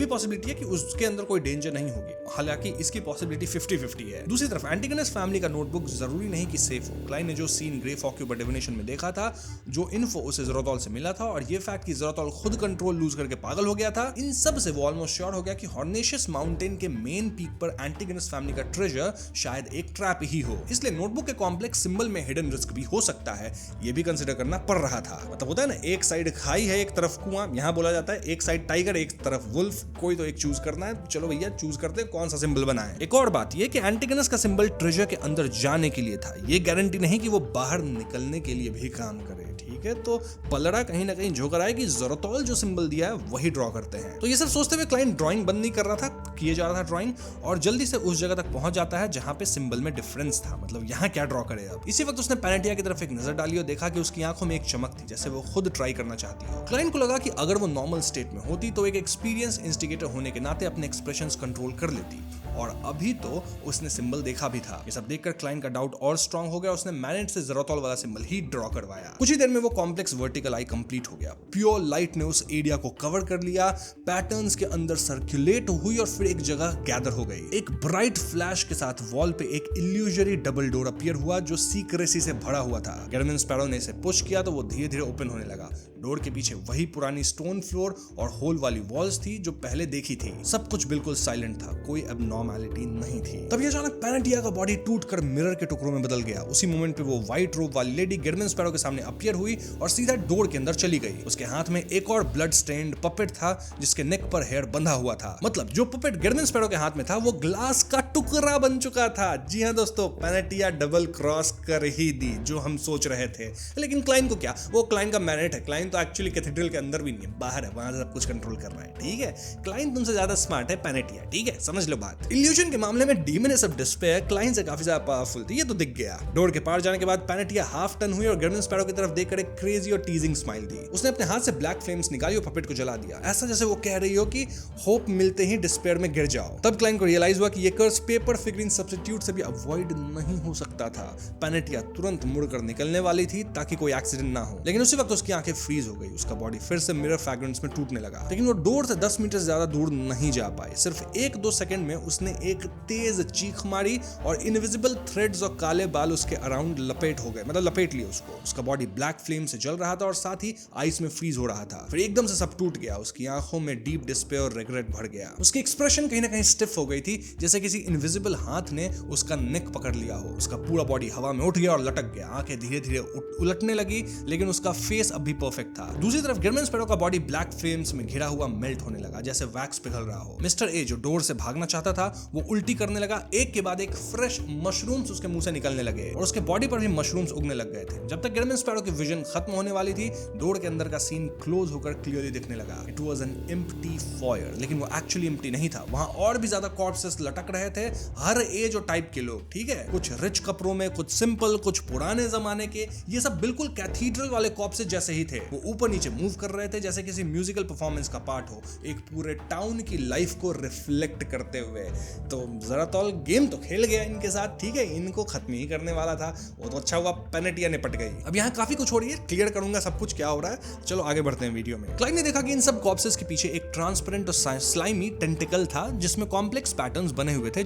पॉसिबिलिटी है कि उसके अंदर कोई डेंजर नहीं होगी। हालांकि इसकी पॉसिबिलिटी 50-50 है। दूसरी तरफ एंटिगोनस फैमिली का नोटबुक जरूरी नहीं कि सेफ हो। क्लाइन ने जो सीन ग्रे फॉग के ऊपर डिविनेशन में देखा था, जो इन्फो उसे ज़ोरोथॉल से मिला था, और ये फैक्ट कि ज़ोरोथॉल खुद कंट्रोल लूज करके पागल हो गया था, इन सब से वो ऑलमोस्ट श्योर हो गया कि हॉर्नेशियस माउंटेन के मेन पीक पर एंटिगोनस फैमिली का ट्रेजर शायद एक ट्रैप ही हो। इसलिए नोटबुक के कॉम्प्लेक्स सिंबल में हिडन रिस्क भी हो सकता है, ये भी कंसीडर करना पड़ रहा था। मतलब होता है ना, एक साइड खाई है, एक तरफ कुआं, यहाँ बोला जाता है एक साइड टाइगर, एक तरफ वुल्फ, कोई तो एक चूज करना है। चलो भैया चूज करते हैं कौन सा सिंबल बनाए। एक और बात ये कि एंटिगोनस का सिंबल ट्रेजर के अंदर जाने के लिए था, ये गारंटी नहीं कि वो बाहर निकलने के लिए भी काम करे, ठीक है? तो पलड़ा कहीं ना कहीं झोंकर आए कि ज़ोरोथॉल जो सिंबल दिया है वही ड्रॉ करते हैं। तो ये सब सोचते हुए क्लाइन ड्राइंग बंद नहीं कर रहा था, किए जा रहा था ड्राइंग, और जल्दी से उस जगह तक पहुंच जाता है जहां पे सिंबल में डिफरेंस था। मतलब यहाँ क्या ड्रॉ करे अब। इसी वक्त उसने पेनेटिया की तरफ एक नजर डाली और देखा कि उसकी आंखों में एक चमक थी, जैसे वो खुद ट्राई करना चाहती हो। क्लाइन को लगा कि अगर वो नॉर्मल स्टेट में होती तो एक एक्सपीरियंस इंस्टिगेटर होने के नाते अपने एक्सप्रेशंस कंट्रोल कर लेती, और अभी तो उसने सिंबल देखा भी था। ये सब देखकर क्लाइन का डाउट और स्ट्रांग हो गया। उसने मैनेट से ज़ोरोथॉल वाला सिंबल ही ड्रॉ करवाया। कुछ ही देर में वो कॉम्प्लेक्स वर्टिकल आई कंप्लीट हो गया। प्योर लाइट ने उस एरिया को कवर कर लिया, पैटर्न्स के अंदर सर्कुलेट हुई और फिर एक जगह गैदर हो गई। एक ब्राइट फ्लैश के साथ वॉल पे एक इल्यूजरी डबल डोर अपीयर हुआ जो सीक्रेसी से भरा हुआ था। गर्मिन स्पैरो ने इसे पुश किया तो वो धीरे धीरे ओपन होने लगा। डोर के पीछे वही पुरानी स्टोन फ्लोर और होल वाली वॉल्स थी जो पहले देखी थी। सब कुछ बिल्कुल साइलेंट था, कोई एबनॉर्मैलिटी नहीं थी। तभी अचानक पेनेटिया का बॉडी टूटकर मिरर के टुकड़ों में बदल गया। उसी मोमेंट पे वो व्हाइट रोब वाली लेडी गर्मिन स्पैरो के सामने अपीयर हुई और सीधा डोर के अंदर चली गई। उसके हाथ में एक और ब्लड स्टेन्ड पपेट था जिसके नेक पर हेयर बंधा हुआ था। मतलब जो पपेट गर्मिन स्पैरो के हाथ में था वो ग्लास का टुकड़ा बन चुका था। जी हाँ दोस्तों, पेनेटिया डबल क्रॉस कर ही दी जो हम सोच रहे थे। लेकिन क्लाइन को क्या, वो क्लाइन का मैनेट है। क्लाइन तो एक्चुअली कैथेड्रल के अंदर भी नहीं है, बाहर है, वहां से सब कुछ कंट्रोल कर रहा है, ठीक है? क्लाइन तुमसे ज्यादा स्मार्ट है पेनेटिया, ठीक है? समझ लो बात। इल्यूजन के मामले में डीमनेस ऑफ डिस्पेयर क्लाइन से काफी ज्यादा पावरफुल थी, ये तो दिख गया। डोर के पार जाने के बाद पेनेटिया हाफ टर्न हुई और गर्मिन स्पैरो की तरफ देखकर एक क्रेजी और टीजिंग स्माइल दी। उसने अपने हाथ से ब्लैक फ्लेम्स निकाली और पपेट को जला दिया, ऐसा जैसे वो कह रही हो कि होप मिलते ही डिस्पेयर में गिर जाओ। तब क्लाइन को रियलाइज हुआ कि ये कर्स पेपर फिगरिन सब्स्टिट्यूट से भी अवॉइड नहीं हो सकता था। पेनेटिया तुरंत मुड़कर निकलने वाली थी ताकि कोई एक्सीडेंट ना हो, लेकिन उसी वक्त उसकी आंखें फ्रीज हो गई। उसका बॉडी फिर से मिरर फ्रैगमेंट्स में टूटने लगा, लेकिन वो डोर से 10 मीटर से ज्यादा दूर नहीं जा पाए। सिर्फ 1-2 सेकंड में उसने एक तेज चीख मारी और इनविजिबल थ्रेड्स और काले बाल उसके अराउंड लपेट हो गए, मतलब लपेट लिए उसको। उसका बॉडी ब्लैक फ्लेम से जल रहा था और साथ ही आइस में फ्रीज हो रहा था। फिर एकदम से सब टूट गया। उसकी आंखों में डीप डिस्पेयर और रिग्रेट भर गया। उसकी एक्सप्रेशन कहीं ना कहीं स्टिफ हो गई थी, जैसे किसी इनविजिबल हाथ ने उसका नेक पकड़ लिया हो। उसका पूरा बॉडी हवा में उठ गया और लटक गया। आंखें धीरे धीरे उलटने लगी, लेकिन उसका फेस अब भी परफेक्ट था। दूसरी तरफ गर्मिन स्पैरो का बॉडी ब्लैक फ्लेम्स में घिरा हुआ मेल्ट होने लगा, जैसे वैक्स पिघल रहा हो। मिस्टर ए जो डोर से भागना चाहता था वो उल्टी करने लगा। एक के बाद एक फ्रेश मशरूम्स उसके मुंह से निकलने लगे और उसके बॉडी पर भी मशरूम्स उगने लग गए थे। जब तक गर्मिन स्पैरो की विजन खत्म होने वाली थी, डोर के अंदर का सीन क्लोज होकर क्लियरली दिखने लगा। It was an empty foyer, लेकिन वो एक्चुअली एम्प्टी नहीं था। वहां और भी ज्यादा कॉर्प्सेस लटक रहे थे, हर एज और टाइप के लोग, ठीक है? कुछ रिच कपड़ों में, कुछ सिंपल, कुछ पुराने जमाने के। ये सब बिल्कुल कैथीड्रल वाले कॉर्प्सेस जैसे ही थे। वो ऊपर नीचे मूव कर रहे थे जैसे किसी म्यूजिकल परफॉर्मेंस का पार्ट हो, एक पूरे टाउन की लाइफ को रिफ्लेक्ट करते हुए। तो ज़ोरोथॉल गेम तो खेल गया इनके साथ, ठीक है? इनको खत्म ही करने वाला था। वो तो अच्छा हुआ पेनेटिया निपट गई। अब यहाँ काफी कुछ हो रही है, क्लियर करूंगा सब कुछ क्या हो रहा है। चलो आगे बढ़ते हैं वीडियो में। क्लाइन ने देखा कि इन सब कॉर्प्सेस के पीछे एक ट्रांसपेरेंट और स्लाइमी टेंटिकल था जिसमें कॉम्प्लेक्स पैटर्न्स बने हुए थे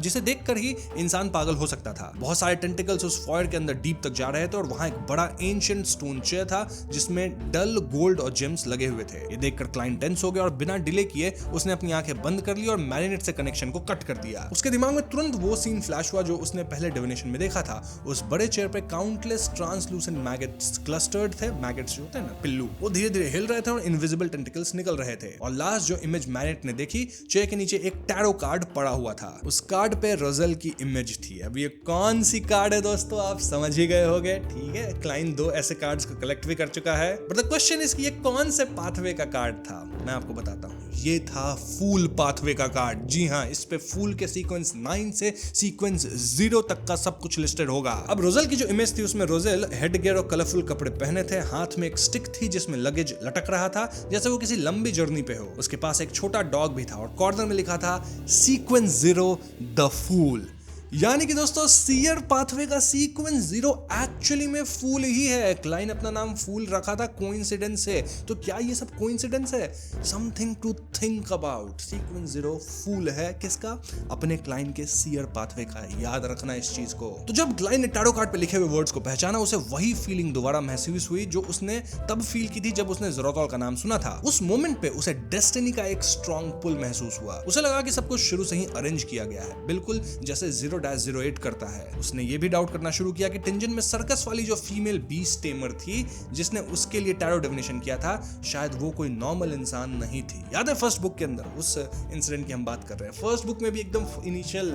जिसे देखकर ही इंसान पागल हो सकता था। बहुत सारे टेंटिकल्स उस फॉयर के अंदर डीप तक जा रहे थे और वहां एक बड़ा एंशिएंट स्टोन चेयर था जिसमें डल गोल्ड और जेम्स लगे हुए थे। ये देखकर क्लाइन टेंस हो गया और बिना डिले किए उसने अपनी आंखें बंद कर ली और मैरिनेट से कनेक्शन को कट कर दिया। उसके दिमाग में तुरंत वो सीन फ्लैश हुआ जो उसने पहले डिविनेशन में देखा था। उस बड़े चेयर पे काउंटलेस ट्रांसलूसेंट मैगेट्स क्लस्टर्ड थे। मैगेट्स जो होते हैं ना, पिल्लू, वो धीरे धीरे हिल रहे थे और इनविजिबल टेंटिकल्स निकल रहे थे। और लास्ट जो इमेज मैरिनेट ने देखी, चेयर के नीचे एक टैरो कार्ड पड़ा हुआ था। उस कार्ड पे रोजेल की इमेज थी। अब ये कौन सी कार्ड है दोस्तों, आप समझ ही गए होंगे। ठीक है, क्लाइन 2 ऐसे कार्ड्स को कलेक्ट भी कर चुका है। बट द क्वेश्चन इज कि ये कौन से पाथवे का कार्ड था। मैं आपको बताता हूँ, ये था फूल पाथवे का कार्ड। जी हाँ, इस पे फूल के सीक्वेंस 9 से सीक्वेंस 0 तक का सब कुछ लिस्टेड होगा। अब रोजेल की जो इमेज थी उसमें रोजेल हेड गियर और कलरफुल कपड़े पहने थे, हाथ में एक स्टिक थी जिसमें लगेज लटक रहा था जैसे वो किसी लंबी जर्नी पे हो। उसके पास एक छोटा डॉग भी था और कॉर्नर में लिखा था सीक्वेंस 0 द फूल। यानी कि दोस्तों सीयर पाथवे का सीक्वेंस 0 एक्चुअली में फूल ही है। क्लाइन अपना नाम फूल रखा था कोइंसिडेंस से। तो क्या ये सब कोइंसिडेंस है? Something to think about. Sequence 0 fool है किसका? अपने क्लाइन के सीयर पाथवे का। याद रखना इस चीज को। तो जब क्लाइन ने टैरो कार्ड पे लिखे हुए वर्ड्स को पहचाना, उसे वही फीलिंग दोबारा महसूस हुई जो उसने तब फील की थी जब उसने ज़ोराथॉल का नाम सुना था। उस मोमेंट पे उसे डेस्टिनी का एक स्ट्रॉन्ग पुल महसूस हुआ। उसे लगा कि सब कुछ शुरू से ही अरेंज किया गया है, बिल्कुल जैसे 0-08 करता है। उसने ये भी डाउट करना शुरू किया कि टिंजन में सर्कस वाली जो फीमेल बीस्ट टेमर थी जिसने उसके लिए टैरो डिविनेशन किया था, शायद वो कोई नॉर्मल इंसान नहीं थी। याद है फर्स्ट बुक के अंदर उस इंसिडेंट की हम बात कर रहे हैं। फर्स्ट बुक में भी एकदम इनिशियल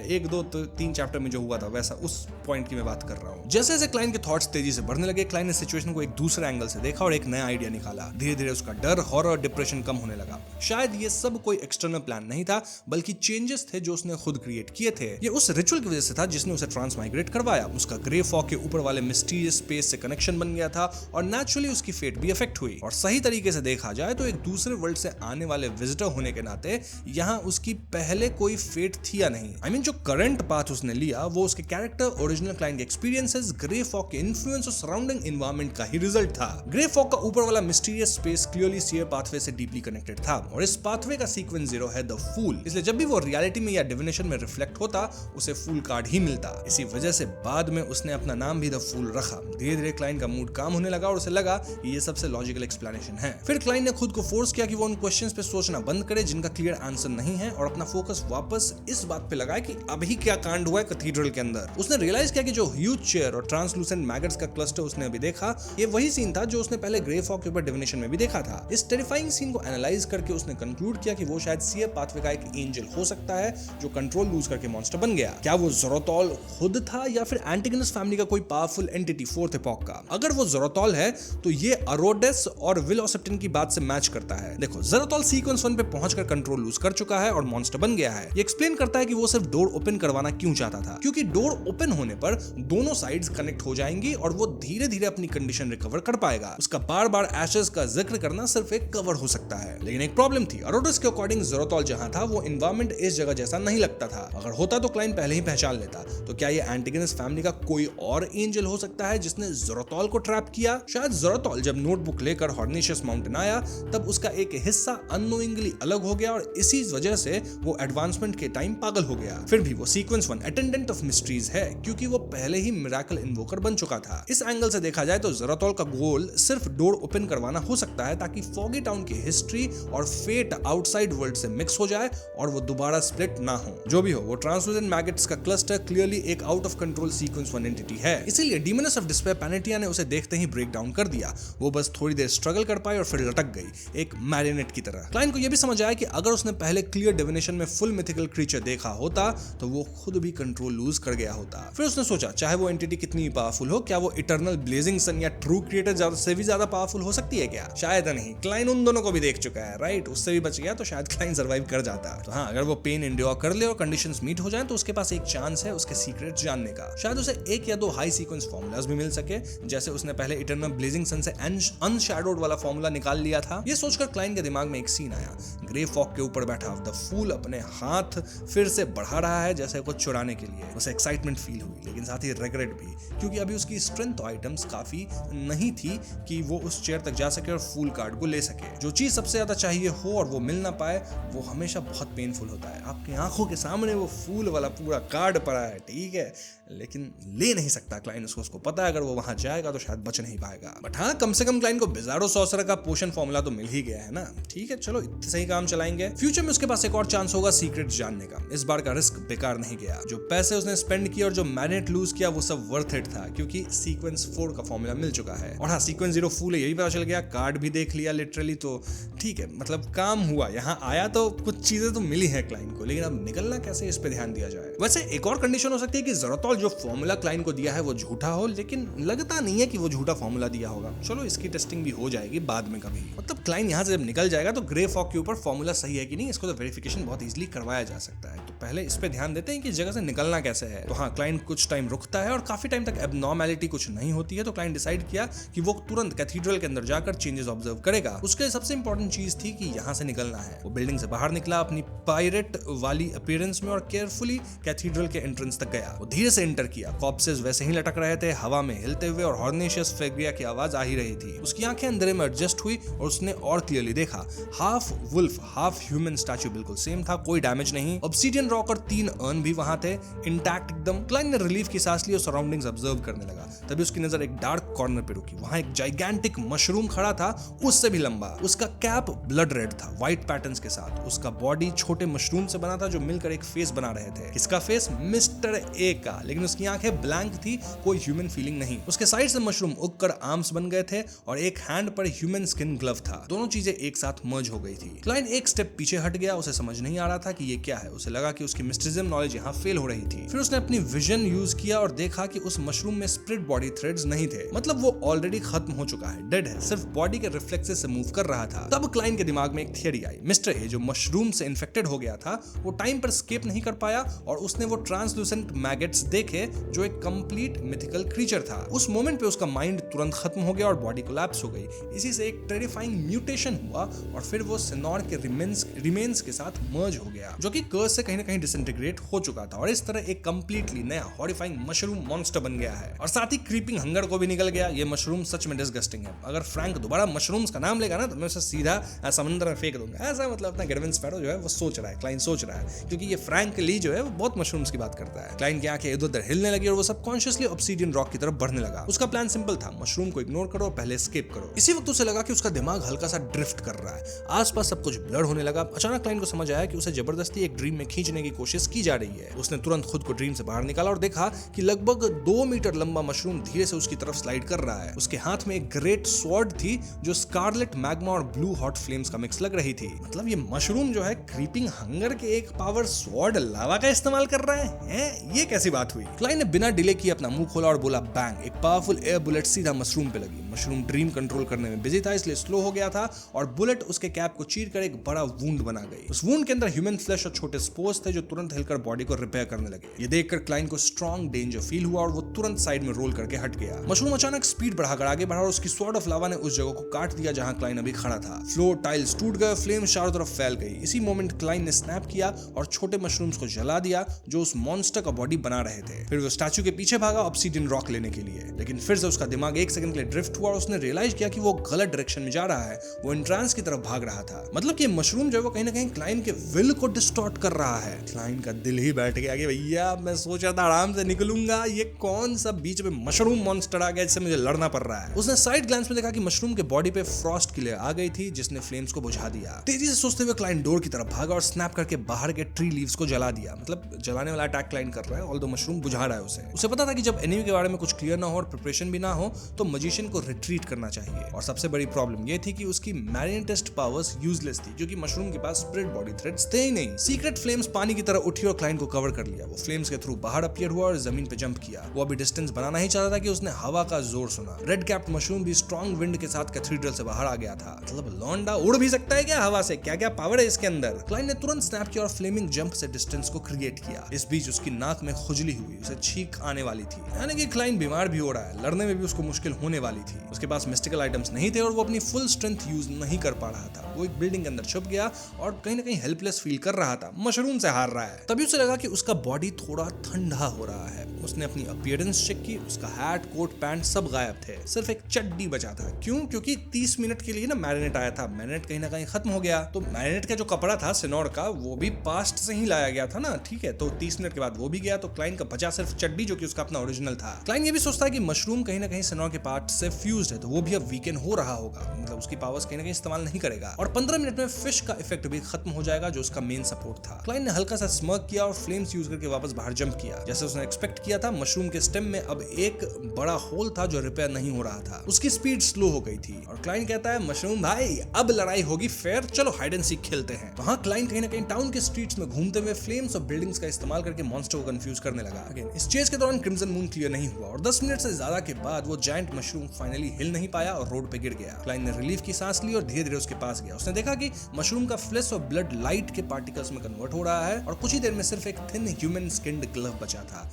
1, 2, 3 चैप्टर में जो हुआ था वैसा उस पॉइंट की मैं बात कर रहा हूँ। जैसे जैसे क्लाइन के थॉट्स तेजी से बढ़ने लगे, क्लाइन ने सिचुएशन को एक दूसरे एंगल से देखा और एक नया आइडिया निकाला। धीरे धीरे उसका डर, हॉरर, डिप्रेशन कम होने लगा। शायद ये सब कोई एक्सटर्नल प्लान नहीं था बल्कि चेंजेस थे जो उसने खुद क्रिएट किए थे। ये उस रिचुअल की वजह से था जिसने उसे ट्रांसमाइग्रेट करवाया। उसका ग्रे फॉग के ऊपर वाले मिस्टीरियस स्पेस से कनेक्शन बन गया था और नेचुरली उसकी फेट भी अफेक्ट हुई। और सही तरीके से देखा जाए तो एक दूसरे वर्ल्ड से आने वाले विजिटर होने के नाते यहाँ उसकी पहले कोई फेट थी या नहीं। I mean, जो करंट पाथ उसने लिया वो उसके कैरेक्टर, ओरिजिनल क्लाइंट के एक्सपीरियंसेस, ग्रे फॉग के इन्फ्लुएंस और सराउंडिंग एनवायरनमेंट का ही रिजल्ट था। ग्रे फॉग का ऊपर वाला mysterious space clearly seer pathway से डीपली कनेक्टेड था और इस पाथवे का सीक्वेंस 0 है द फूल। इसलिए जब भी वो रियलिटी में या डिविनेशन में रिफ्लेक्ट होता उसे फूल कार्ड ही मिलता। इसी वजह से बाद में उसने अपना नाम भी द फूल रखा। धीरे धीरे क्लाइन का मूड काम होने लगा और उसे लगा कि ये सबसे लॉजिकल एक्सप्लेनेशन है। फिर क्लाइन ने खुद को फोर्स किया कि वो उन क्वेश्चंस पे सोचना बंद करे जिनका क्लियर आंसर नहीं है और अपना फोकस वापस इस बात पे लगाए कि अभी क्या कांड हुआ है कैथीड्रल के अंदर। उसने रियलाइज किया कि जो ह्यूज चेयर और ट्रांसलूसेंट मैगट्स का क्लस्टर उसने अभी देखा, ये वही सीन था जो उसने पहले ग्रे फॉग के ऊपर डिविनेशन में भी देखा था। इस टेरिफाइंग सीन को एनालाइज करके उसने कंक्लूड किया कि वो शायद सीयर पाथवे का एक एंजल हो सकता है जो कंट्रोल लूज करके मॉन्स्टर बन गया। क्या वो ज़ोराथॉल खुद था या फिर एंटिगोनस फैमिली का कोई पावरफुल एंटिटी फोर्थ एपॉक का? अगर वो ज़ोराथॉल है तो ये अरोडेस और विल ऑसेप्टिन की बात से मैच करता है। देखो, ज़ोराथॉल सीक्वेंस 1 पे पहुंचकर कंट्रोल लूज कर चुका है और मॉन्स्टर बन गया है। ये एक्सप्लेन करता है कि वो सिर्फ डोर ओपन करवाना क्यों चाहता था, क्योंकि डोर ओपन होने पर दोनों साइड्स कनेक्ट हो जाएंगी और वो धीरे धीरे अपनी कंडीशन रिकवर कर पाएगा। उसका बार बार एशेस का जिक्र करना सिर्फ एक कवर हो सकता है। लेकिन एक प्रॉब्लम थी, अरोडेस के अकॉर्डिंग ज़ोराथॉल जहां था वो एनवायरनमेंट इस जगह जैसा नहीं लगता था। अगर होता तो क्लाइन पहले ही पहचान लेता। तो क्या ये एंटिगोनस फैमिली का कोई और एंजल हो सकता है जिसने ज़ोराथॉल को ट्रैप किया? शायद ज़ोराथॉल जब नोटबुक लेकर हॉर्नेशियस माउंटेन आया तब उसका एक हिस्सा अननोइंगली अलग हो गया और इसी वजह से वो एडवांसमेंट के टाइम पागल हो गया। फिर भी वो सीक्वेंस 1 अटेंडेंट ऑफ मिस्ट्रीज है क्योंकि वो पहले ही मिरेकल इन्वोकर बन चुका था। इस एंगल से देखा जाए तो ज़ोराथॉल का गोल सिर्फ डोर ओपन करवाना हो सकता है ताकि फॉगी टाउन की हिस्ट्री और फेट आउटसाइड वर्ल्ड से मिक्स हो जाए और वो दोबारा स्प्लिट ना हो। जो भी हो, वो ट्रांसलूसेंट मैगट्स का क्लस्टर क्लियरली एक out of control sequence 1 entity है। इसीलिए डीमनस ऑफ डिस्पेयर पैनेटिया ने उसे देखते ही ब्रेक डाउन कर दिया। वो बस थोड़ी देर स्ट्रगल कर पाई और फिर लटक गई, एक मैरिनेट की तरह। क्लाइन को यह भी समझ आया कि अगर उसने पहले क्लियर डिविनेशन में फुल मिथिकल क्रीचर देखा होता तो वो खुद भी कंट्रोल लूज कर गया होता। फिर उसने सोचा, चाहे वो एंटिटी कितनी पावरफुल हो, क्या वो इटर्नल ब्लेजिंग सन या ट्रू क्रिएटर से भी ज्यादा पावरफुल हो सकती है क्या? शायद नहीं। क्लाइन उन दोनों को भी देख चुका है, राइट? उससे भी बच गया तो शायद क्लाइन सर्वाइव कर जाता। तो हाँ, अगर वो पेन एंड्योर कर ले और कंडीशंस मीट हो जाए तो उसके पास एक चांस है उसके सीक्रेट जानने का। शायद उसे एक या दो हाई सीक्वेंस फॉर्मूलाज भी मिल सके, जैसे उसने पहले इटर्नल ब्लेजिंग सन से अनशैडोड वाला फॉर्मूला निकाल लिया था। ये सोचकर क्लाइंट के दिमाग में एक सीन आया, ग्रे फॉग के ऊपर बैठा द फूल अपने हाथ फिर से बढ़ा रहा है जैसे कुछ चुराने के लिए। उसे एक्साइटमेंट फील हुई, लेकिन साथ ही रिग्रेट भी, क्योंकि अभी उसकी स्ट्रेंथ आइटम्स काफी नहीं थी कि वो उस चेयर तक जा सके और फूल कार्ड को ले सके। जो चीज सबसे ज्यादा चाहिए हो और वो मिल ना पाए, वो हमेशा बहुत पेनफुल होता है। आपकी आंखों के सामने वो फूल वाला पूरा कार्ड पड़ा है, ठीक है, लेकिन ले नहीं सकता क्लाइंट उसको पता है अगर वो वहां जाएगा तो शायद बच नहीं पाएगा। बट हाँ, कम से कम क्लाइंट को बिजारो सॉर्सरर का पोशन फॉर्मूला तो मिल ही गया है ना। ठीक है, चलो इतने सही काम चलाएंगे। फ्यूचर में उसके पास एक और चांस होगा सीक्रेट जानने का। इस बार का रिस्क बेकार नहीं गया। जो पैसे उसने स्पेंड किए और जो मैग्नेट लूज किया वो सब वर्थ इट था, क्योंकि सीक्वेंस 4 का फॉर्मूला मिल चुका है। और हाँ, सीक्वेंस 0 फूल है यही पता चल गया, कार्ड भी देख लिया लिटरली, तो ठीक है, मतलब काम हुआ। यहाँ आया तो कुछ चीजें तो मिली है क्लाइंट को, लेकिन अब निकलना कैसे, इस पे ध्यान दिया जाए। वैसे एक और कंडीशन हो सकती है कि ज़रूरतौल जो फॉर्मूला क्लाइंट को दिया है वो झूठा हो, लेकिन लगता नहीं है कि वो झूठा फॉर्मूला दिया होगा। चलो इसकी टेस्टिंग भी हो जाएगी बाद में कभी। मतलब क्लाइंट यहाँ से जब निकल जाएगा तो ग्रे फॉग के ऊपर फॉर्मूला सही है कि नहीं, इसको तो वेरिफिकेशन बहुत इजीली करवाया जा सकता है। तो पहले इस पे ध्यान देते हैं कि जगह से निकलना कैसे है। तो हाँ, क्लाइंट कुछ टाइम रुकता है और काफी टाइम तक एबनॉर्मैलिटी कुछ नहीं होती है, तो क्लाइंट डिसाइड किया कि वो तुरंत कैथीड्रल के अंदर जाकर चेंजेस ऑब्जर्व करेगा। उसके सबसे इंपॉर्टेंट चीज थी कि यहाँ से निकलना है। वो बिल्डिंग से बाहर निकला अपनी पायरेट वाली अपीयरेंस में और केयरफुली कैथीड्रल के एंट्रेंस तक गया। वो धीरे से एंटर किया। कॉर्प्सेस वैसे ही लटक रहे थे हवा में हिलते हुए और हॉर्नेशियस फ्रेग्रिया की आवाज आ ही रही थी। उसकी आंखें अंधेरे में एडजस्ट हुई और उसने और क्लियरली देखा। Half wolf half human statue बिल्कुल सेम था, कोई डैमेज नहीं। ऑब्सीडियन रॉक और 3 अर्न भी वहां थे, इंटैक्ट एकदम। क्लाइंट ने रिलीफ की सांस ली और सराउंडिंग्स ऑब्जर्व करने लगा। तभी उसकी नजर एक डार्क कॉर्नर पे रुकी। वहां एक जाइगेंटिक मशरूम खड़ा था, उससे भी लंबा। उसका कैप ब्लड रेड था, व्हाइट पैटर्न्स के साथ। उसका बॉडी छोटे मशरूम से बना था जो मिलकर एक फेस बना रहे थे। किसका फेस? मिस्टर ए का, लेकिन उसकी आंखें ब्लैंक थी, कोई ह्यूमन फीलिंग नहीं। उसके साइड से मशरूम उगकर आर्म्स बन गए थे और एक हैंड पर ह्यूमन स्किन ग्लव था। दोनों चीजें एक साथ मर्ज हो गई थी। क्लाइंट एक स्टेप पीछे हट गया। उसे समझ नहीं आ रहा था कि ये क्या है। उसे लगा कि उसकी मिस्टिज्म नॉलेज यहाँ फेल हो रही थी। फिर उसने अपनी विजन यूज किया और देखा कि उस मशरूम में स्प्लिट बॉडी थ्रेड्स नहीं थे, मतलब वो ऑलरेडी खत्म हो चुका है, डेड है, सिर्फ बॉडी के रिफ्लेक्सेस से मूव कर रहा था। तब क्लाइंट के दिमाग में एक थियरी आई। मिस्टर ए जो मशरूम से इन्फेक्टेड हो गया था, वो टाइम पर स्केप नहीं कर पाया और उसने वो ट्रांसलूसेंट मैगेट्स देखे जो एक कंप्लीट मिथिकल क्रीचर था। उस मोमेंट पे उसका माइंड तुरंत खत्म हो गया और बॉडी कोलैप्स हो गई। इसी से एक टेरिफाइंग म्यूटेशन हुआ और फिर वो सिनोर के रिमेन्स के साथ मर्ज हो गया, जो कि कर्स से कहीं ना कहीं डिसइंटीग्रेट हो चुका था और इस तरह एक कंप्लीटली नया हॉरिफाइंग मशरूम मॉन्स्टर बन गया है। और साथ ही क्रीपिंग हंगर को भी निकल गया। ये मशरूम सच में डिसगस्टिंग है। अगर फ्रैंक दोबारा मशरूम्स का नाम लेगा ना तो मैं उसे सीधा समुद्र में फेंक दूंगा। ऐसा मतलब अपना गेडविन स्पैरो जो है वो सोच रहा है, क्लाइंट सोच रहा है, क्योंकि ये फ्रैंक ली जो है वो बहुत मशरूम्स की बात करता है। क्लाइंट की आंखें इधर-उधर हिलने लगी और वो सबकॉन्शियसली ऑब्सीडियन रॉक की तरफ बढ़ने लगा। उसका प्लान सिंपल था, मशरूम को इग्नोर करो और पहले एस्केप करो। इसी वक्त उसे लगा कि उसका दिमाग हल्का सा ड्रिफ्ट कर रहा है, आसपास सब कुछ ब्लर होने लगा। अचानक क्लाइंट को समझ आया कि उसे जबरदस्ती एक ड्रीम में खींचने की कोशिश की जा रही है। उसने तुरंत खुद को ड्रीम से बाहर निकाला और देखा कि लगभग 2 मीटर लंबा मशरूम धीरे से उसकी तरफ स्लाइड कर रहा है। उसके हाथ में एक ग्रेट स्वॉर्ड थी जो स्कारलेट मैग्मा और ब्लू हॉट फ्लेम्स का मिक्स लग रही थी। मतलब ये मशरूम जो है क्रीपिंग हंगर के एक पावर स्वॉर्ड लावा का इस्तेमाल कर रहा है? ये कैसी बात हुई? क्लाइंट ने बिना डिले किए अपना मुंह खोला और बोला बैंग। एक पावरफुल एयर बुलेट सीधा मशरूम पे लगी। मशरूम ड्रीम कंट्रोल करने में बिजी था, इसलिए स्लो हो गया था और बुलेट उसके कैप को चीर कर एक बड़ा वुंड बना गई। उस वुंड के अंदर ह्यूमन फ्लैश और छोटे स्पोर्स थे जो तुरंत हिलकर बॉडी को रिपेयर करने लगे। ये देखकर क्लाइंट को स्ट्रॉन्ग डेंजर फील हुआ और वो तुरंत साइड में रोल करके हट गया। मशरूम अचानक स्पीड बढ़ाकर आगे बढ़ा और उसकी स्वॉर्ड ऑफ लावा ने उस जगह को काट दिया जहां क्लाइंट अभी खड़ा था। फ्लोर टाइल्स टूट गए, फ्लेम चारों तरफ फैल गई। इसी मोमेंट क्लाइंट ने स्नैप किया और छोटे मशरूम्स को जला दिया जो उस मॉन्स्टर का बॉडी बना रहे थे। फिर वो स्टैचू के पीछे भागा ऑब्सीडियन रॉक लेने के लिए, लेकिन फिर से उसका दिमाग एक सेकंड के लिए ड्रिफ्ट हुआ और उसने रियलाइज किया कि वो गलत डायरेक्शन में जा रहा है। वो एंट्रेंस की तरफ भाग रहा था। मतलब कि मशरूम जो है वो कहीं ना कहीं क्लाइंट के विल को डिस्टॉर्ट कर रहा है। क्लाइंट का दिल ही बैठ गया कि भैया मैं सोचा था आराम से निकलूंगा, ये कौन सा बीच में मशरूम मॉन्स्टर आ गया जिससे मुझे लड़ना पड़ रहा है। उसने साइड ग्लैंस में देखा कि मशरूम के बॉडी पे फ्रॉस्ट की लेयर आ गई थी जिसने फ्लेम्स को बुझा दिया। तेजी से सोचते हुए क्लाइंट डोर की तरफ भागा और स्नैप करके बाहर के ट्री लीव्स को जला दिया। मतलब जलाने वाला अटैक क्लाइंट कर रहा है, ऑल्दो मशरूम बुझा रहा है उसे पता था कि जब एनिमी के बारे में कुछ क्लियर ना हो और प्रिपरेशन भी ना हो तो मजिशियन को रिट्रीट करना चाहिए। और सबसे बड़ी प्रॉब्लम ये थी कि उसकी मैग्नेटिस्ट पावर्स यूजलेस थी क्योंकि मशरूम के पास स्प्लिट बॉडी थ्रेड्स थे ही नहीं। सीक्रेट फ्लेम्स पानी की तरह उठी और क्लाइंट को कवर कर लिया। वो फ्लेम्स के थ्रू बाहर अपीयर हुआ और जमीन पे जंप किया। वो अभी डिस्टेंस बनाना ही चाहता था कि उसने हवा का जोर सुना। रेड कैप्ड मशरूम भी स्ट्रॉन्ग विंड के साथ कैथीड्रल से बाहर आ गया था। मतलब लौंडा उड़ भी सकता है क्या हवा से? क्या क्या पावर है इसके अंदर? क्लाइंट ने तुरंत स्नैप किया और फ्लेमिंग जंप से डिस्टेंस को क्रिएट किया। इस बीच उसकी नाक में खुजली हुई, उसे छींक आने वाली थी, यानी कि क्लाइन बीमार भी हो रहा है, लड़ने में भी उसको मुश्किल होने वाली थी। उसके पास मिस्टिकल आइटम्स नहीं थे और वो अपनी फुल स्ट्रेंथ यूज नहीं कर पा रहा था। वो एक बिल्डिंग के अंदर छुप गया और कहीं ना कहीं हेल्पलेस फील कर रहा था, मशरूम से हार रहा है। तभी उसे लगा कि उसका बॉडी थोड़ा ठंडा हो रहा है। उसने अपनी अपीयरेंस चेक की, उसका हैट, कोट, पैंट सब गायब थे, सिर्फ एक चड्डी बचा था। क्यों? क्योंकि 30 मिनट के लिए ना मैरिनेट आया था, मैरिनेट कहीं ना कहीं खत्म हो गया। तो मैरिनेट का जो कपड़ा था सिनोर का, वो भी पास्ट से ही लाया गया था ना, ठीक है। तो 30 मिनट के बाद वो भी गया, तो क्लाइन का बचा सिर्फ चड्डी, जो कि उसका अपना ओरिजिनल था। क्लाइन ये भी सोचता है कि मशरूम कहीं ना कहीं सिनोर के पार्ट से फ्यूज्ड है, तो वो भी अब वीकेंड हो रहा होगा, मतलब उसकी पावर्स कहीं ना कहीं इस्तेमाल नहीं करेगा। और 15 मिनट में फिश का इफेक्ट भी खत्म हो जाएगा, जो उसका मेन सपोर्ट था। क्लाइन ने हल्का सा स्मर्क किया और फ्लेम्स यूज करके वापस बाहर जंप किया। जैसे उसने एक्सपेक्ट किया था, मशरूम के स्टेम में अब एक बड़ा होल था जो रिपेयर नहीं हो रहा था। उसकी स्पीड स्लो हो गई थी और क्लाइन कहता है, मशरूम भाई अब लड़ाई होगी फेयर, चलो हाइड एंड सीक खेलते हैं। वहां क्लाइन कहीं ना कहीं टाउन के स्ट्रीट्स में घूमते हुए फ्लेम्स और बिल्डिंग्स का इस्तेमाल करके मॉन्स्टर को कंफ्यूज करने लगा। अगेन इस चेज के दौरान क्रिम्सन मून क्लियर नहीं हुआ और 10 मिनट से ज्यादा के बाद वो जायंट मशरूम फाइनली हिल नहीं पाया और रोड पे गिर गया। क्लाइन ने रिलीफ की सांस ली और धीरे धीरे उसके पास गया। उसने देखा कि मशरूम का फ्लेश और ब्लड लाइट के पार्टिकल्स में कन्वर्ट हो रहा है और कुछ ही देर में सिर्फ एक थिन ह्यूमन स्किन्ड ग्लव बचा था।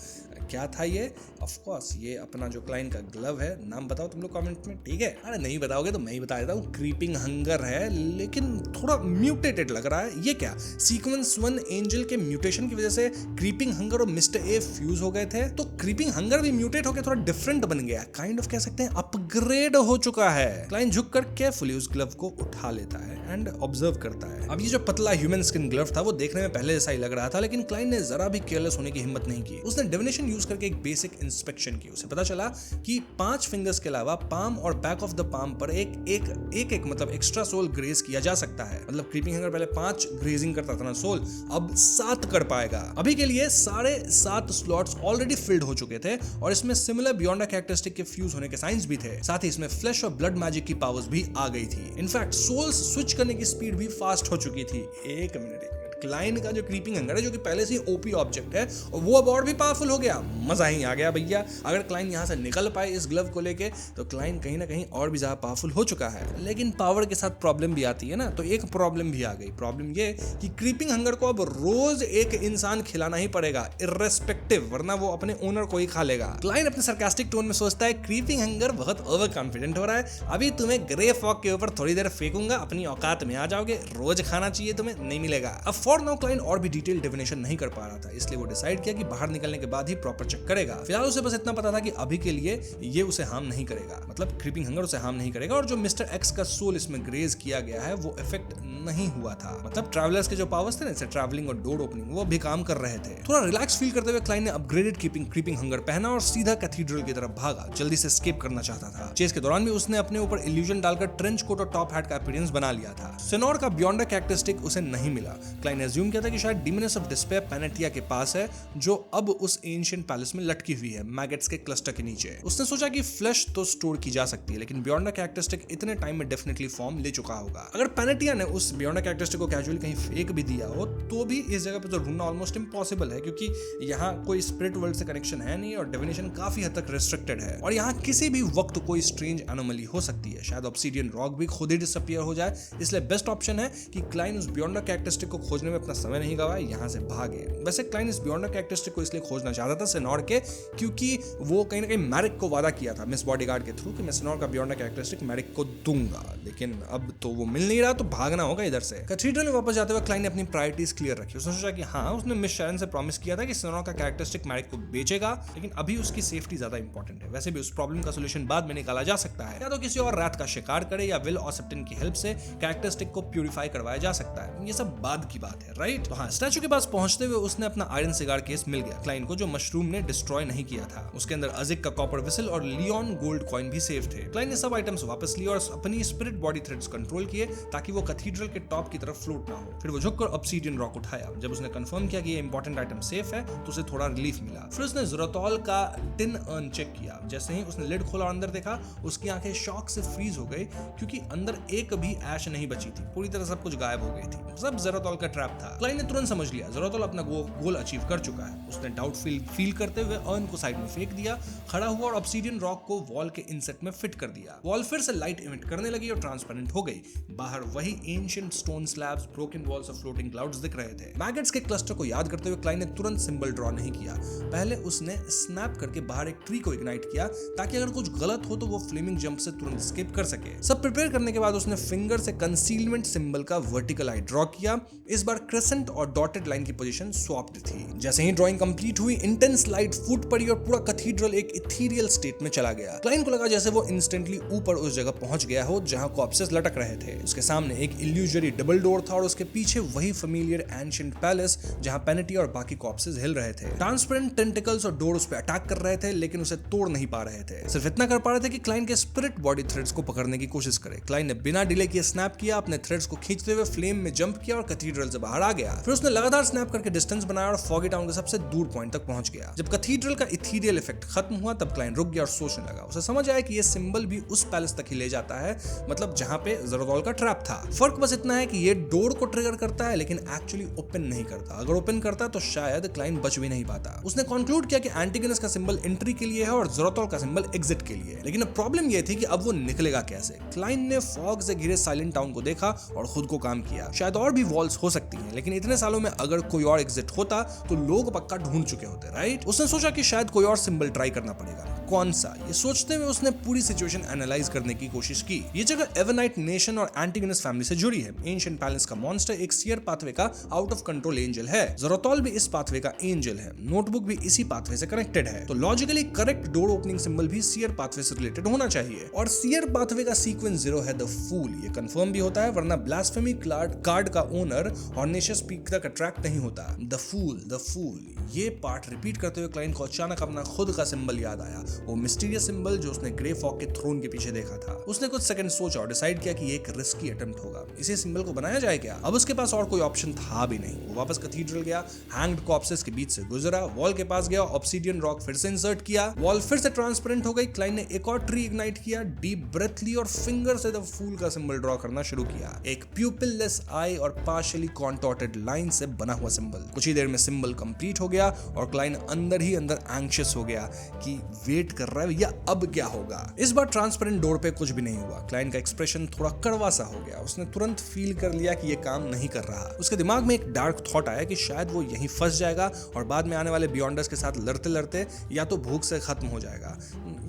क्या था ये? ऑफ कोर्स ये अपना जो क्लाइन का ग्लव है। नाम बताओ तुम लोग कमेंट में, ठीक है? अरे नहीं बताओगे तो मैं ही बता देता हूँ, क्रीपिंग हंगर है, लेकिन थोड़ा म्यूटेटेड लग रहा है। ये क्या? सीक्वेंस 1 एंजल के म्यूटेशन की वजह से क्रीपिंग हंगर और मिस्टर ए फ्यूज हो गए थे, तो क्रीपिंग हंगर भी म्यूटेट होकर थोड़ा डिफरेंट बन गया, काइंड ऑफ कह सकते हैं अपग्रेड हो चुका है। क्लाइन झुककर केयरफुली उस ग्लव को उठा लेता है एंड ऑब्जर्व करता है। अब ये जो पतला ह्यूमन स्किन ग्लव था वो देखने में पहले जैसा ही लग रहा था, लेकिन क्लाइन ने जरा भी केयरलेस होने की हिम्मत नहीं की। उसने डिविनेशन यूज करके एक बेसिक इंस्पेक्शन की। उसे पता चला कि 5 फिंगर्स के अलावा पाम और बैक ऑफ द पाम पर एक मतलब एक्स्ट्रा सोल ग्रेज किया जा सकता है। मतलब क्रीपिंग हंगर पहले 5 ग्रेजिंग करता था ना सोल, अब 7 कर पाएगा। अभी के लिए 7.5 स्लॉट्स ऑलरेडी फिल्ड हो चुके थे और इसमें सिमिलर बियॉन्ड अ कैरेक्टरिस्टिक के फ्यूज होने के साइंस भी थे। साथ ही इसमें फ्लैश और ब्लड मैजिक की पावर्स भी आ गई थी। इनफैक्ट सोल्स स्विच करने की स्पीड भी फास्ट हो चुकी थी। एक मिनट, क्लाइन का जो क्रीपिंग हंगर है, जो कि पहले से ही ओपी ऑब्जेक्ट है, वो अब और भी पावरफुल हो गया। मजा ही आ गया भैया। अगर क्लाइन यहां से निकल पाए इस ग्लव को लेके, तो क्लाइन कहीं ना कहीं और भी ज्यादा पावरफुल हो चुका है। लेकिन पावर के साथ प्रॉब्लम भी आती है ना, तो एक प्रॉब्लम भी आ गई। प्रॉब्लम ये कि क्रीपिंग हंगर को अब रोज एक इंसान खिलाना ही पड़ेगा, इर्रेस्पेक्टिव, वरना वो अपने ओनर को ही खा लेगा। क्लाइन अपने सरकास्टिक टोन में सोचता है, क्रीपिंग हंगर बहुत ओवर कॉन्फिडेंट हो रहा है, अभी तुम्हें ग्रे फॉग के ऊपर थोड़ी देर फेंकूंगा, अपनी औकात में आ जाओगे, रोज खाना चाहिए तुम्हें, नहीं मिलेगा। अब फॉर नाउ क्लाइन और भी डिटेल डिफिनेशन नहीं कर पा रहा था, इसलिए वो डिसाइड किया कि बाहर निकलने के बाद ही प्रॉपर चेक करेगा। फिलहाल उसे बस इतना पता था कि अभी के लिए ये उसे हार्म नहीं करेगा, मतलब क्रीपिंग हंगर उसे हार्म नहीं करेगा, और जो मिस्टर एक्स का सोल इसमें ग्रेज किया गया है वो इफेक्ट नहीं हुआ था। मतलब ट्रैवलर्स के जो पावर्स थे ना, जैसे ट्रैवलिंग और डोर ओपनिंग, वो भी काम कर रहे थे। थोड़ा रिलैक्स फील करते हुए क्लाइन ने अपग्रेडेड क्रीपिंग हंगर पहना और सीधा कैथीड्रल की तरफ भागा। जल्दी से एस्केप करना चाहता था। चेस के दौरान भी उसने अपने ऊपर इल्यूजन डालकर ट्रेंच कोट और टॉप हैट का अपीयरेंस बना लिया था। सिनोर का बियॉन्ड अ कैरेक्टरिस्टिक उसे नहीं मिला। क्लाइन ने अज्यूम किया था कि शायद डिमनेस ऑफ डिस्पेयर पेनेटिया के पास है, जो अब उस एंशिएंट पैलेस में लटकी हुई है मैगेट्स के क्लस्टर के नीचे। उसने सोचा कि फ्लैश तो स्टोर की जा सकती है, लेकिन बियॉन्ड अ कैरेक्टरिस्टिक इतने टाइम में डेफिनेटली फॉर्म ले चुका होगा। अगर पेनेटिया ने उस बियॉन्ड अ कैरेक्टरिस्टिक को कैजुअली कहीं फेंक भी दिया हो, तो भी इस जगह पे तो ढूंढना ऑलमोस्ट इम्पॉसिबल है, क्योंकि यहाँ कोई स्पिरिट वर्ल्ड से कनेक्शन है नहीं और डिविनेशन काफी हद तक रिस्ट्रिक्टेड है, और यहाँ किसी भी वक्त कोई स्ट्रेंज एनोमली हो सकती है। शायद ऑब्सीडियन रॉक भी खुद ही डिसअपीयर हो जाए, इसलिए बेस्ट ऑप्शन है कि क्लाइन उस बियॉन्ड अ कैरेक्टरिस्टिक को खोजने में अपना समय नहीं गवाए, यहाँ से भागे। वैसे क्लाइन इस बियॉन्ड अ कैरेक्टरिस्टिक को इसलिए खोजना चाहता था सिनोर के, क्योंकि वो कहीं ना कहीं मैरिक को वादा किया था मिस बॉडीगार्ड के थ्रू कि मैं सिनोर का बियॉन्ड अ कैरेक्टरिस्टिक मैरिक को दूंगा, लेकिन अब तो वो मिल नहीं रहा, तो भागना होगा इधर से। कैथीड्रल में वापस जाते हुए क्लाइन ने अपनी प्रायोरिटीज क्लियर रखी। उसने सोचा कि हाँ, उसने मिस शैरन से प्रॉमिस किया था कि सिनोर का कैरेक्टरिस्टिक मैरिक को बेचेगा, लेकिन अभी उसकी सेफ्टी ज्यादा इंपॉर्टेंट है। वैसे भी उस प्रॉब्लम का सोल्यूशन बाद में निकाला जा सकता है, या तो किसी और रात का शिकार करे या विल ऑसेप्टिन की हेल्प से कैरेक्टरिस्टिक को प्यूरिफाई करवाया जा सकता है। ये सब बाद की बात है, राइट? तो हाँ, स्टैचू के पास पहुंचते हुए उसने अपना आयरन सिगार केस मिल गया क्लाइन को, जो मशरूम ने डिस्ट्रॉय नहीं किया था। उसके अंदर अजिक का कॉपर विसल और लियोन गोल्ड कॉइन भी सेफ थे। क्लाइन ने सब आइटम्स वापस लिए और अपनी स्पिरिट बॉडी थ्रेड्स कंट्रोल किए ताकि वो कैथीड्रल के टॉप की तरफ फ्लोट ना हो। फिर वो झुककर ऑब्सीडियन रॉक उठाया। जब उसने कंफर्म किया कि ये इंपॉर्टेंट आइटम सेफ है, तो उसे थोड़ा रिलीफ मिला। फिर उसने ज़ोराथॉल का टिन अर्न चेक किया। जैसे ही उसने लिड खोला और अंदर देखा, उसकी आंखें शॉक से फ्रीज हो गई, क्योंकि अंदर एक भी ऐश नहीं बची थी। पूरी तरह सब कुछ गायब हो गई थी। सब ज़ोराथॉल का ट्रैप था। क्लाइन ने तुरंत समझ लिया ज़ोराथॉल अपना गोल अचीव कर चुका है। उसने डाउट फील करते हुए अर्न को साइड में फेंक दिया, खड़ा हुआ और ऑब्सीडियन रॉक को वॉल के इनसेट में फिट कर दिया। वॉल फिर से लाइट इमिट करने लगी और ट्रांसपेरेंट हो गई। बाहर वही ancient ancient stone slabs, broken walls और फ्लोटिंग क्लाउड्स दिख रहे थे। मैगेट्स के क्लस्टर को याद करते हुए क्लाइन ने तुरंत सिंबल ड्रॉ नहीं किया। पहले उसने स्नैप करके बाहर एक ट्री को इग्नाइट किया ताकि अगर कुछ गलत हो तो वो फ्लेमिंग जंप से तुरंत स्किप कर सके। सब प्रिपेयर करने के बाद उसने फिंगर से कंसीलमेंट सिंबल का वर्टिकल आई ड्रॉ किया। इस बार क्रेसेंट और डॉटेड लाइन की पोजीशन स्वैप्ड थी। जैसे ही ड्राइंग कंप्लीट हुई, इंटेंस लाइट फूट पड़ी और पूरा कैथीड्रल एक इथीरियल स्टेट में चला गया। क्लाइन को लगा जैसे वो इंस्टेंटली ऊपर उस जगह पहुंच गया हो जहां कॉर्प्सेस लटक रहे थे। उसके सामने एक इल्यूजरी डबल डोर था और उसके पीछे वही फेमिलियर एंशिएंट पैलेस जहां पेनिटी और बाकी कॉर्प्सेस हिल रहे थे। ट्रांसपेरेंट टेंटिकल्स और डोर उस पे अटैक कर रहे थे लेकिन उसे तोड़ नहीं पा रहे थे। सिर्फ इतना कर पा रहे थे कि क्लाइन के स्पिरिट बॉडी थ्रेड्स को पकड़ने की कोशिश करे। क्लाइन ने बिना डिले किए स्नैप किया, अपने थ्रेड्स को खींचते हुए फ्लेम में जंप किया और कैथीड्रल से बाहर आ गया। फिर उसने लगातार स्नैप करके डिस्टेंस बनाया और फॉगी टाउन के सबसे दूर पॉइंट तक पहुंच गया। जब कैथीड्रल का इथीरियल इफेक्ट खत्म हुआ तब क्लाइन रुक गया और सोचने लगा। उसे समझ आया कि ये सिंबल भी उस पैलेस तक ही ले जाता है, मतलब जहां पे ज़रोथॉल का ट्रैप था। फर्क बस इतना है कि ये डोर को ट्रिगर करता है लेकिन एक्चुअली ओपन नहीं करता। अगर ओपन करता तो शायद क्लाइन बच भी नहीं पाता। उसने कंक्लूड किया कि एंटिगोनस का सिंबल एंट्री के लिए है और ज़रोथॉल का सिंबल एग्जिट के लिए। लेकिन अब प्रॉब्लम ये थी कि अब वो निकलेगा कैसे। क्लाइन ने फॉग से घिरे साइलेंट टाउन को देखा और खुद को काम किया। शायद और भी वॉल्स हो सकती हैं, लेकिन इतने सालों में अगर कोई और एग्जिट होता तो लोग पक्का ढूंढ चुके होते, राइट। उसने सोचा कि शायद कोई और सिंबल ट्राई करना पड़ेगा। कौन सा? ये सोचते हुए उसने पूरी सिचुएशन एनालाइज करने की कोशिश की। ये जगह एवरनाइट नेशन और एंटिगोनस फैमिली से जुड़ी है। एंशिएंट पैलेस का मॉन्स्टर एक सीयर पाथवे का आउट ऑफ कंट्रोल एंजल है। ज़रोथॉल भी इस पाथवे का एंजल है। नोटबुक भी इसी पाथवे से कनेक्टेड है। तो logically correct door opening symbol भी सीयर पाथवे से रिलेटेड होना चाहिए। और सीयर पाथवे का सीक्वेंस 0 है द फूल। ये कंफर्म भी होता है, वरना ब्लास्फेमी कार्ड का ओनर ऑर्नेशियस पीक तक अट्रैक्ट नहीं होता। The fool. ये पार्ट रिपीट करते हुए क्लाइन को अचानक अपना खुद का सिंबल याद आया, वो मिस्टीरियस सिंबल जो उसने ग्रे फॉग के थ्रोन के पीछे देखा था। उसने कुछ सेकंड सोचा और डिसाइड किया कि ये एक रिस्की अटेम्प्ट होगा। इसी सिंबल को बनाया जाए क्या? अब उसके पास और कोई ऑप्शन था भी नहीं। वो वापस कैथीड्रल गया, हैंग्ड कॉर्प्सेस के बीच से गुजरा, वॉल के पास गया, ऑब्सीडियन रॉक फिर से इंसर्ट किया, वॉल फिर से ट्रांसपेरेंट हो गई। क्लाइन ने एक और ट्री इग्नाइट किया, डीप ब्रेथ ली और फिंगर से द फूल का सिंबल ड्रॉ करना शुरू किया। एक प्यूपिललेस आई और पार्शियली कॉन्टॉर्टेड लाइन से बना हुआ सिंबल। कुछ ही देर में सिंबल कंप्लीट हो गया और क्लाइन अंदर ही अंदर एंग्शियस हो गया कि वेट कर रहा है या अब क्या होगा। इस बार ट्रांसपेरेंट डोर पे कुछ भी नहीं हुआ। क्लाइन का एक्सप्रेशन थोड़ा कड़वा सा हो गया। उसने तुरंत फील कर लिया कि ये काम नहीं कर रहा। उसके दिमाग में एक डार्क थॉट आया कि शायद वो यहीं फंस जाएगा और बाद में आने वाले बियॉन्डर्स के साथ लड़ते लड़ते या तो भूख से खत्म हो जाएगा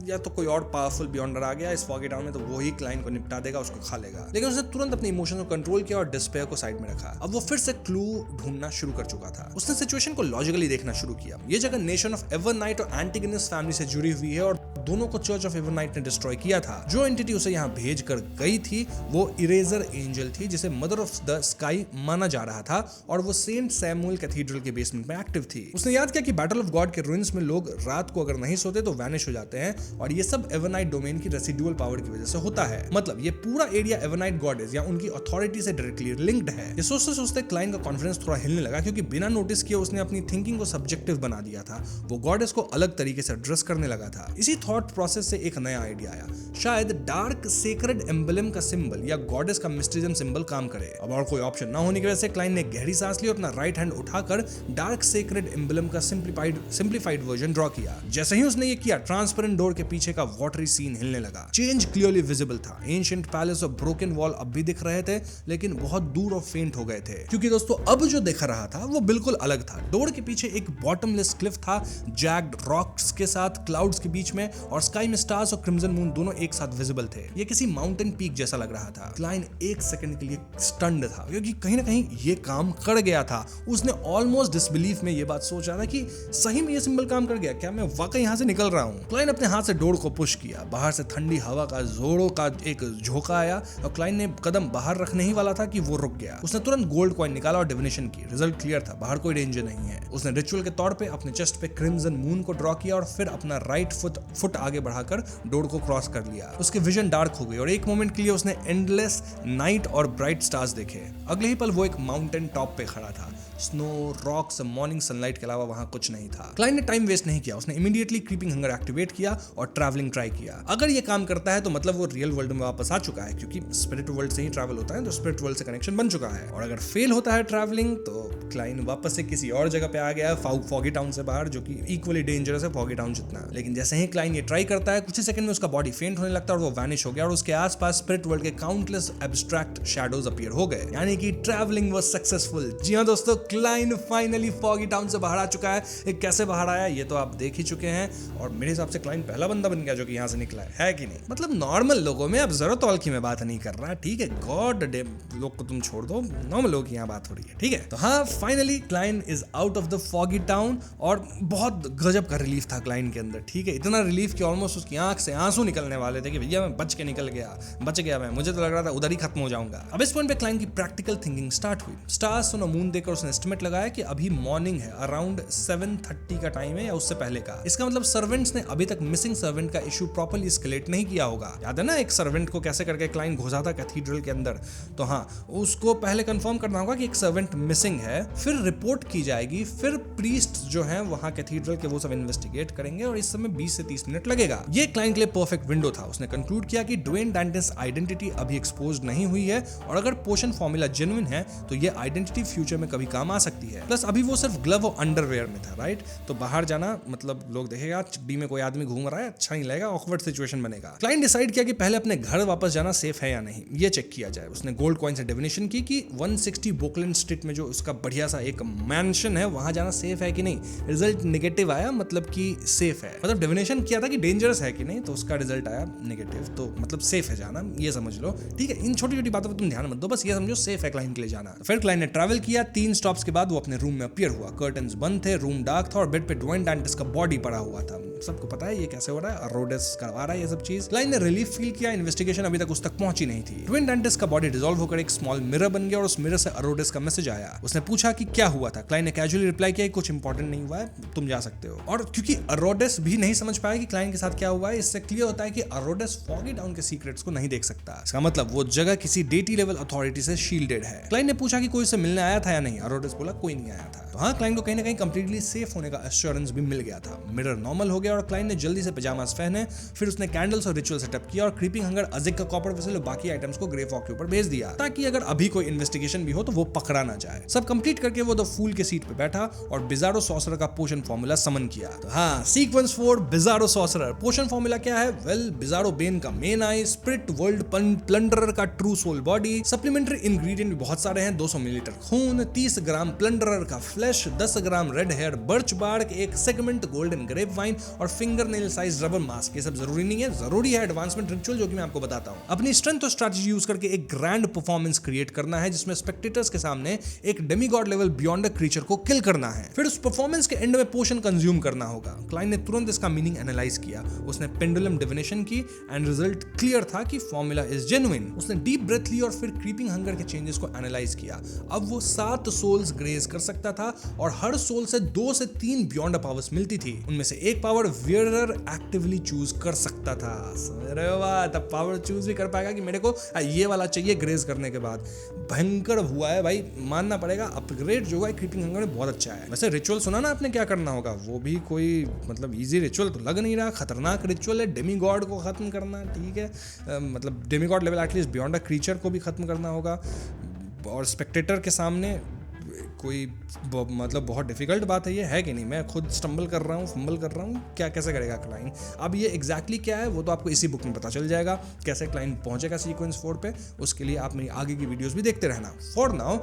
या तो कोई और पावरफुल बियॉन्डर आ गया इस फॉगी टाउन में तो वो ही क्लाइन को निपटा देगा, उसको खा लेगा। लेकिन उसने तुरंत अपने इमोशन को कंट्रोल किया और डिस्पेयर को साइड में रखा। अब वो फिर से क्लू ढूंढना शुरू कर चुका था। उसने सिचुएशन को लॉजिकली देखना शुरू किया। ये जगह नेशन ऑफ एवरनाइट और एंटिगोनस फैमिली से जुड़ी हुई है और दोनों को चर्च ऑफ एवरनाइट ने डिस्ट्रॉय किया था। जो एंटिटी उसे यहाँ भेज कर गई थी वो इरेजर एंजल थी, जिसे मदर ऑफ द स्काई माना जा रहा था और वो सेंट सैमुअल कैथीड्रल के बेसमेंट में एक्टिव थी। उसने याद किया कि बैटल ऑफ गॉड के रूइंस में लोग रात को अगर नहीं सोते तो वैनिश हो जाते हैं और ये सब एवरनाइट डोमेन की रेसिडुअल पावर की वजह से होता है। मतलब ये पूरा एरिया एवरनाइट गॉडेस या उनकी अथॉरिटी से डायरेक्टली लिंक्ड है। ये सोचते सोचते क्लाइन का कॉन्फिडेंस थोड़ा हिलने लगा क्योंकि बिना नोटिस किए उसने अपनी थिंकिंग को सब्जेक्टिव बना दिया था। वो गॉडेस को अलग तरीके से एड्रेस करने लगा था। इसी थॉट प्रोसेस से एक नया आइडिया आया। शायद डार्क सेक्रेड एम्बलम का सिंबल या गॉडेस का मिस्टिज्म सिंबल काम करे। अब और कोई ऑप्शन ना होने की वजह से क्लाइन ने गहरी सांस ली और अपना राइट हैंड उठाकर डार्क सेक्रेड एम्बलम का सिंप्लीफाइड वर्जन ड्रॉ किया। जैसे ही उसने ये किया, ट्रांसपेरेंट डोर के पीछे का वाटरी सीन हिलने लगा। चेंज क्लियरली विजिबल था। एंशिएंट पैलेस और ब्रोकन वॉल अब भी दिख रहे थे लेकिन बहुत दूर और फेंट हो गए थे क्योंकि दोस्तों अब जो दिख रहा था वो बिल्कुल अलग था। डोर के पीछे एक बॉटमलेस क्लिफ था, जैग्ड रॉक्स के साथ क्लाउड्स के बीच में, और स्काई में स्टार्स और क्रिम्सन मून दोनों एक साथ विजिबल थे। ये किसी माउंटेन पीक जैसा लग रहा था। क्लाइन एक सेकंड के लिए स्टन्ड था क्योंकि कहीं ना कहीं ये काम कर गया था। उसने ऑलमोस्ट डिसबिलीफ में ये बात सोच रहा था कि सही में ये सिंबल काम कर गया क्या? मैं वाकई यहाँ से निकल रहा हूँ। क्लाइन अपने हाथ से डोर को पुश किया। बाहर से ठंडी हवा का जोरों का एक झोंका आया और क्लाइन ने कदम बाहर रखने ही वाला था कि वो रुक गया। उसने तुरंत गोल्ड कॉइन निकाला और डिविनेशन की। रिजल्ट क्लियर था, बाहर कोई डेंजर नहीं है। उसने रिचुअल के तौर पे अपने चेस्ट पे क्रिम्सन मून को ड्रॉ किया और फिर अपना राइट फुट आगे बढ़ाकर डोर को क्रॉस कर लिया। उसकी विजन डार्क हो गई और एक मोमेंट के लिए उसने एंडलेस नाइट और ब्राइट स्टार्स देखे। अगले ही पल वो एक माउंटेन टॉप पे खड़ा था। स्नो, रॉक्स, मॉर्निंग सनलाइट के अलावा वहां कुछ नहीं था। क्लाइन ने टाइम वेस्ट नहीं किया। उसने इमीडिएटली क्रीपिंग हंगर एक्टिवेट किया और और ट्रैवलिंग ट्राई किया। अगर ये काम करता है तो मतलब वो रियल वर्ल्ड में वापस आ चुका है, क्योंकि स्पिरिट वर्ल्ड से ही ट्रैवल होता है, तो स्पिरिट वर्ल्ड से कनेक्शन बन चुका है। और अगर फेल होता है ट्रैवलिंग तो क्लाइन वापस से किसी और जगह पे आ गया है, फॉगी टाउन से बाहर, जो कि इक्वली डेंजरस है फॉगी टाउन जितना। लेकिन जैसे ही क्लाइन ये ट्राई करता है, कुछ ही सेकंड में उसका बॉडी फेंट होने लगता है और वो वैनिश हो गया, और उसके आसपास स्पिरिट वर्ल्ड के काउंटलेस एब्स्ट्रैक्ट शैडोज अपीयर हो गए, यानी कि ट्रैवलिंग वाज सक्सेसफुल। जी हां दोस्तों, क्लाइन फाइनली फॉगी टाउन से बाहर आ चुका है। कैसे बाहर आया ये तो आप देख ही चुके हैं, और मेरे हिसाब से क्लाइन पहला बंदा बन गया जो कि यहाँ से निकला है कि नहीं? मतलब नॉर्मल लोगों में, अब जरूरत ऑल्की में बात नहीं कर रहा, ठीक है? गॉड डेम लोग को तुम छोड़ दो, नॉर्मल लोगों की यहाँ बात हो रही है, ठीक है? तो हाँ, finally Klein is out of the foggy town, और बहुत गजब का रिलीफ था क्लाइन के अंदर, ठीक है? इतना रिलीफ कि ऑलमोस्ट उसकी आंख से आंसू निकलने वाले थे कि भैया मैं बच के निकल गया, बच गया मैं, मुझे तो लग रहा था उधर ही खत्म हो जाऊंगा। अब इस पॉइंट पे क्लाइन की प्रैक्टिकल थिंकिंग स्टार्ट हुई। स्टार्स और मून देखकर उसने एस्टिमेट लगाया कि अभी मॉर्निंग है, अराउंड 7:30 का टाइम है या उससे पहले का। इसका मतलब सर्वेंट्स ने अभी तक मिसिंग सर्वेंट का इशू प्रॉपर्ली एस्केलेट नहीं किया होगा। याद है ना एक सर्वेंट को कैसे करके क्लाइन घुसा था कैथीड्रल के अंदर? तो हाँ, उसको पहले कंफर्म करना होगा कि एक सर्वेंट मिसिंग है, फिर रिपोर्ट की जाएगी, फिर प्रीस्ट जो है वहां कैथीड्रल के वो सब इन्वेस्टिगेट करेंगे, और इस समय 20 से 30 मिनट लगेगा। ये क्लाइन के लिए परफेक्ट विंडो था। उसने कंक्लूड किया कि ड्वेन डैंटिस आइडेंटिटी अभी एक्सपोज नहीं हुई है, और अगर पोशन फॉर्मूला जेन्युइन है तो ये आइडेंटिटी फ्यूचर में कभी काम आ सकती है। प्लस अभी वो सिर्फ ग्लव और अंडरवेयर में था, राइट? तो बाहर जाना मतलब लोग देखेगा चिड्डी में कोई आदमी घूम रहा है, अच्छा नहीं लगेगा, ऑकवर्ड सिचुएशन बनेगा। क्लाइंट डिसाइड किया कि पहले अपने घर वापस जाना सेफ है या नहीं, ये चेक किया जाए। उसने गोल्ड कॉइन से डिविनेशन की कि 160 बोकलैंड स्ट्रीट में जो उसका बढ़िया सा एक मैंशन है वहां जाना सेफ है कि नहीं। रिजल्ट नेगेटिव आया, मतलब कि सेफ है, मतलब डिविनेशन किया था कि डेंजरस है कि नहीं, तो उसका रिजल्ट आया नेगेटिव, तो मतलब सेफ है जाना, ये समझ लो, ठीक है? इन छोटी छोटी बातों पर तुम ध्यान मत दो, बस ये समझो सेफ है क्लाइंट के लिए जाना। फिर क्लाइंट ने ट्रैवल किया। 3 स्टॉप्स के बाद वो अपने रूम में अपीयर हुआ। कर्टन्स बंद थे, रूम डार्क था, और बेड पे ड्वेन डैंटिस का बॉडी पड़ा हुआ था। सबको पता है ये कैसे हो रहा है, अरोडेस करवा रहा है ये सब चीज। क्लाइंट ने रिलीफ फील किया, इन्वेस्टिगेशन अभी तक उस तक पहुंची नहीं थी। ड्वेन डैंटिस का बॉडी डिसॉल्व होकर एक स्मॉल मिरर बन गया, और उस मिरर से अरोडेस का मैसेज आया। उसने पूछा कि क्या हुआ था। क्लाइंट ने कैजुअली रिप्लाई किया कुछ इंपॉर्टेंट नहीं हुआ है, तुम जा सकते हो। और क्योंकि अरोडेस भी नहीं समझ पाया कि क्लाइंट के साथ क्या हुआ है, इससे क्लियर होता है कि अरोडेस फॉगी टाउन के सीक्रेट्स को नहीं देख सकता। इसका मतलब वो जगह किसी डेटी लेवल अथॉरिटी से शील्डेड है। क्लाइंट ने पूछा कि कोई उससे मिलने आया था या नहीं। अरोडेस बोला कोई नहीं आया था। तो हाँ, क्लाइंट को कहीं ना कहीं कंप्लीटली सेफ होने का एश्योरेंस भी मिल गया था। मिरर नॉर्मल हो गया, और क्लाइंट ने जल्दी से पजामास पहने। फिर उसने कैंडल्स और रिचुअल सेटअप किया, और क्रीपिंग हंगर, अजिक का कॉपर वेसल और बाकी आइटम्स को ग्रे फॉग के ऊपर भेज दिया, ताकि अगर अभी कोई इन्वेस्टिगेशन भी हो तो वो पकड़ा ना जाए। सब कंप्लीट करके वो द फूल के सीट पे बैठा और बिजारो सॉर्सरर का पोशन फॉर्मूला समन किया। तो हाँ, sequence 4 bizarro sorcerer. Potion formula क्या है? वेल, बिजारो बेन का main eye, spirit world plunderer का true soul body, supplementary ingredient भी बहुत सारे हैं, 200 मिलीलीटर खून, 30 ग्राम प्लंडरर का फ्लैश, 10 ग्राम रेड हेयर बर्च बार्क, एक सेगमेंट गोल्डन ग्रेप वाइन, और finger nail size rubber mask. ये सब जरूरी नहीं है, जरूरी है एडवांसमेंट रिचुअल, जो कि मैं आपको बताता हूं। अपनी स्ट्रेंथ और स्ट्रैटेजी यूज करके एक ग्रैंड परफॉर्मेंस क्रिएट करना है, जिसमें स्पेक्टेटर्स के सामने एक डेमीगॉड लेवल बियॉन्ड क्रीचर को किल करना है। फिर उस परफॉर्मेंस के एंड में पोशन कंज्यूम करना होगा। क्लाइंट ने तुरंत इसका मीनिंग एनालाइज किया। उसने पेंडुलम डिविनेशन की, एंड रिजल्ट क्लियर था कि फॉर्मूला इज जेन्युइन। उसने डीप ब्रेथ ली और फिर क्रीपिंग हंगर के चेंजेस को एनालाइज किया। अब वो 7 सोल्स ग्रेज कर सकता था, और हर सोल से 2 से 3 बियॉन्ड पावर्स मिलती थी। उनमें से एक पावर वियरर एक्टिवली चूज कर सकता था। समझ रहे हो बात? अब पावर चूज भी कर पाएगा कि मेरे को ये वाला चाहिए ग्रेज करने के बाद। भयंकर हुआ है भाई, मानना पड़ेगा। अपग्रेड जो हुआ है क्रीपिंग हंगर में बहुत अच्छा है। वैसे रिचुअल सुना ना आपने, क्या करना होगा? वो भी कोई मतलब इजी रिचुअल तो लग नहीं रहा, खतरनाक रिचुअल है। डेमीगॉड को खत्म करना, ठीक है? मतलब demigod level at least beyond a creature को भी खत्म करना होगा, और स्पेक्टेटर के सामने कोई मतलब बहुत डिफिकल्ट बात है ये, है कि नहीं? मैं खुद स्टम्बल कर रहा हूँ, फंबल कर रहा हूँ, क्या कैसे करेगा क्लाइंट? अब ये एग्जैक्टली क्या है वो तो आपको इसी बुक में पता चल जाएगा, कैसे क्लाइंट पहुंचेगा सीक्वेंस 4 पे। उसके लिए आप मेरी आगे की वीडियोस भी देखते रहना। फॉर नाउ,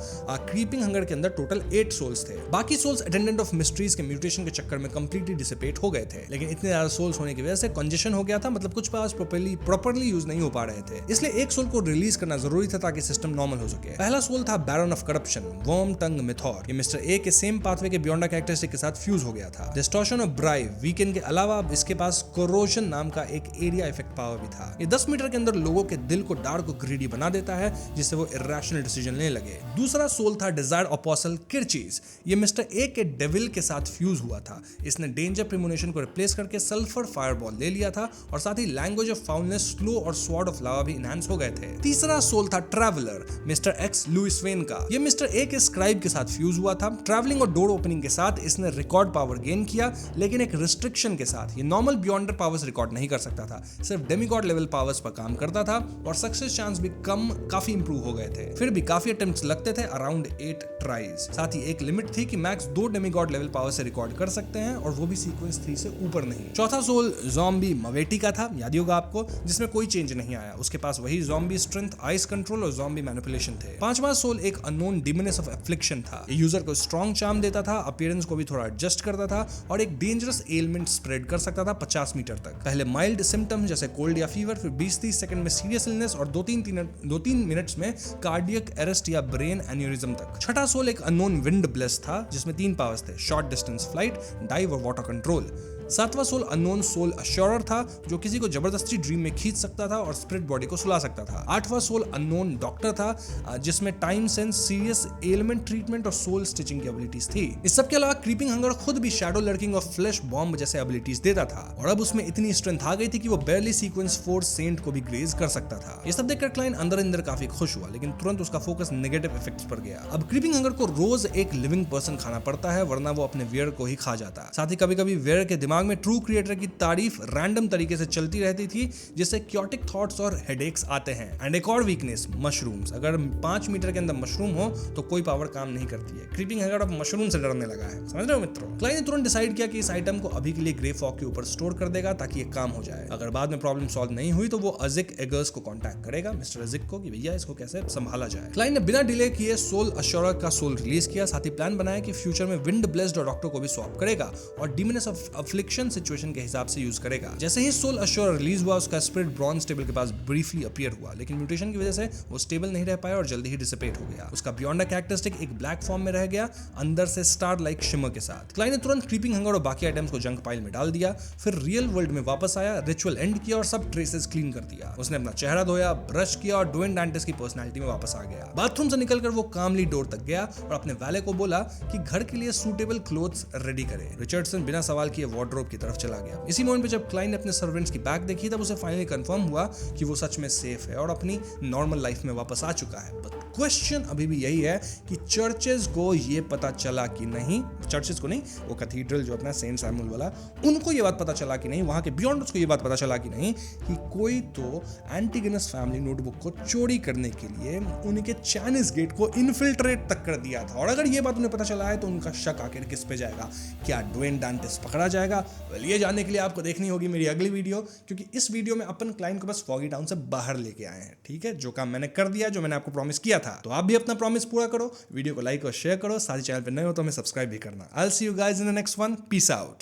क्रीपिंग हंगर के अंदर टोटल 8 सोल्स थे। बाकी सोल्स अटेंडेंट ऑफ मिस्ट्रीज के म्यूटेशन के चक्कर में कंप्लीटली डिसिपेट हो गए थे, लेकिन इतने ज्यादा सोल्स होने की वजह से कंजेशन हो गया था, मतलब कुछ पास प्रॉपर्ली यूज नहीं हो पा रहे थे। इसलिए एक सोल को रिलीज करना जरूरी था ताकि सिस्टम नॉर्मल हो सके। पहला सोल था बैरन ऑफ करप्शन, वर्म टंग मिथॉर। ये मिस्टर ए के सेम पाथवे के बियॉन्ड कैरेक्टरिस्टिक के साथ फ्यूज हो गया था। डिस्टॉर्शन ऑफ ब्राइव वीकेंड के अलावा इसके पास कोरोजन नाम का एक एरिया इफेक्ट पावर भी था। ये 10 मीटर के अंदर लोगों के दिल को डार्क और ग्रीडी बना देता है, जिससे वो इरेशनल डिसीजन लेने लगे। दूसरा सोल था डिजायर अपोस्टल किरचीज। ये मिस्टर ए के डेविल के साथ फ्यूज हुआ था। इसने डेंजर प्रीमोनेशन को रिप्लेस करके सल्फर फायरबॉल ले लिया था, और साथ ही लैंग्वेज ऑफ फाउलनेस, स्लो और स्वॉर्ड ऑफ लावा भी इनहैंस हो गए थे। तीसरा सोल था traveller, mister X Louis Wayne का। ये मिस्टर ए के स्क्राइब के साथ फ्यूज हुआ था। ट्रैवलिंग और डोर ओपनिंग के साथ इसने रिकॉर्ड पावर गेन किया, लेकिन एक रिस्ट्रिक्शन के साथ। ये नॉर्मल बियॉन्डर पावर्स रिकॉर्ड नहीं कर सकता था, सिर्फ डेमिगॉड लेवल पावर्स पर काम करता था और सक्सेस चांस भी काफी इंप्रूव हो गए थे। फिर भी काफी अटेम्प्ट्स लगते थे, अराउंड 8 ट्राइज। साथ ही एक लिमिट थी कि मैक्स 2 डेमिगॉड लेवल पावर से रिकॉर्ड कर सकते हैं, और वो भी सीक्वेंस 3 से ऊपर नहीं। चौथा सोल ज़ॉम्बी मवेटी का था, याद होगा आपको, जिसमें कोई चेंज नहीं आया। उसके पास वही ज़ॉम्बी स्ट्रेंथ, आइस कंट्रोल और ज़ॉम्बी मैनिपुलेशन थे। पांचवा सोल एक अननोन डिमनेस ऑफ एफ्लिक्शन था। ये यूजर को स्ट्रॉन्ग चार्म देता था, अपीयरेंस को भी थोड़ा एडजस्ट करता था और एक डेंजरस एलिमेंट स्प्रेड कर सकता था 50 मीटर तक। पहले माइल्ड सिम्टम्स जैसे कोल्ड या फीवर, फिर 20-30 सेकंड में सीरियस इलनेस और 2-3 मिनट्स में कार्डियक अरेस्ट या ब्रेन एन्यूरिज्म तक। छठा सोल एक अननोन विंड ब्लेस था, जिसमें 3 पावर्स थे, शॉर्ट डिस्टेंस फ्लाइट, डाइव और वाटर कंट्रोल। सातवां सोल अननोन सोल अश्योरर था, जो किसी को जबरदस्ती ड्रीम में खींच सकता था और स्पिरिट बॉडी को सुला सकता था। आठवां सोल अननोन डॉक्टर था, जिसमें time sense, serious element treatment और सोल स्टिचिंग की एबिलिटीज थी। इस सब के अलावा क्रीपिंग हंगर खुद भी शैडो लर्किंग और फ्लैश बॉम्ब जैसे एबिलिटीज देता था, और अब उसमें इतनी स्ट्रेंथ आ गई थी कि वो बेयरली सीक्वेंस 4 सेंट को भी ग्रेज कर सकता था। ये सब देखकर क्लाइन अंदर काफी खुश हुआ, लेकिन तुरंत उसका फोकस नेगेटिव इफेक्ट्स पर गया। अब क्रीपिंग हंगर को रोज एक लिविंग पर्सन खाना पड़ता है, वरना वो अपने वेयर को ही खा जाता। साथ ही कभी कभी वेयर के दिमाग में ट्रू क्रिएटर की तारीफ रैंडम तरीके से चलती रहती थी, जिससे क्योटिक थॉट्स और हेडेक्स आते हैं। एंड एक और वीकनेस, मशरूम्स। अगर 5 मीटर के अंदर मशरूम हो तो कोई पावर काम नहीं करती है। क्रीपिंग हंगर अब मशरूम से डरने लगा है, समझ रहे हो मित्रों। क्लाइन ने तुरंत डिसाइड किया कि इस आइटम को अभी के लिए ग्रे फॉग के ऊपर स्टोर कर देगा, ताकि ये काम हो जाए। अगर बाद में प्रॉब्लम सॉल्व नहीं हुई तो वो अजिक एगर्स को कांटेक्ट करेगा, मिस्टर अजिक को, कि भैया इसको कैसे संभाला जाए। क्लाइन ने बिना डिले किए सोल अश्योरर का सोल रिलीज किया। साथ ही प्लान बनाया कि फ्यूचर में विंड ब्लेस्ड और डॉक्टर को भी स्वैप करेगा और डिमनेस ऑफ अफ्लिक्शन सिचुएशन के हिसाब से यूज करेगा। जैसे ही सोल अश्योरर रिलीज हुआ, उसका स्पिरिट ब्रॉन्ज टेबल के पास ब्रीफली अपीयर हुआ, लेकिन म्यूटेशन की वजह से वो स्टेबल नहीं रह पाया और जल्दी ही डिसिपेट हो गया। उसका बियॉन्ड कैरेक्टरिस्टिक एक ब्लैक फॉर्म में रह गया, अंदर से स्टार लाइक शिमर के साथ। क्लाइन ने तुरंत क्रीपिंग हंगर और बाकी आइटम्स को जंक पाइल में डाल दिया, फिर रियल वर्ल्ड में वापस आया, रिचुअल एंड किया और सब ट्रेसेस क्लीन कर दिया। उसने अपना चेहरा धोया, ब्रश किया और ड्वेन डांटेस की पर्सनालिटी में वापस आ गया। बाथरूम से निकलकर वो कामली डोर तक गया और अपने वैले को बोला कि घर के लिए सूटेबल क्लोथ्स रेडी करे। रिचर्डसन बिना सवाल किए वार्डरोब की तरफ चला गया। इसी मोमेंट पे जब क्लाइन ने अपने सर्वेंट्स की बैग देखी, तब उसे फाइनली कंफर्म हुआ कि वो सच में सेफ है और अपनी नॉर्मल लाइफ में वापस आ चुका है। बट क्वेश्चन अभी भी यही है कि चर्चेस को ये पता चला कि नहीं, चर्चेस को नहीं, वो कैथीड्रल जो अपना सेंट सैमुअल वाला, उनको ये बात पता चला कि नहीं, वहां के बियॉन्डर्स को ये बात पता चला कि नहीं कि कोई तो एंटिगनस फैमिली नोटबुक को चोरी करने के लिए उनके चाइनीज गेट को इन्फिल्ट्रेट तक कर दिया था। और अगर ये बात उन्हें पता चला है तो उनका शक आखिर किस पे जाएगा? क्या ड्वेन डांटेस पकड़ा जाएगा? ये जानने के लिए आपको देखनी होगी मेरी अगली वीडियो, क्योंकि इस वीडियो में अपन क्लाइंट को बस फॉगी टाउन से बाहर लेके आए हैं। ठीक है, जो काम मैंने कर दिया, जो मैंने आपको प्रॉमिस किया था, तो आप भी अपना प्रॉमिस पूरा करो। वीडियो को लाइक और शेयर करो, साथ ही चैनल पर नए हो तो हमें सब्सक्राइब भी करना। I will see you guys in the next one. Peace out.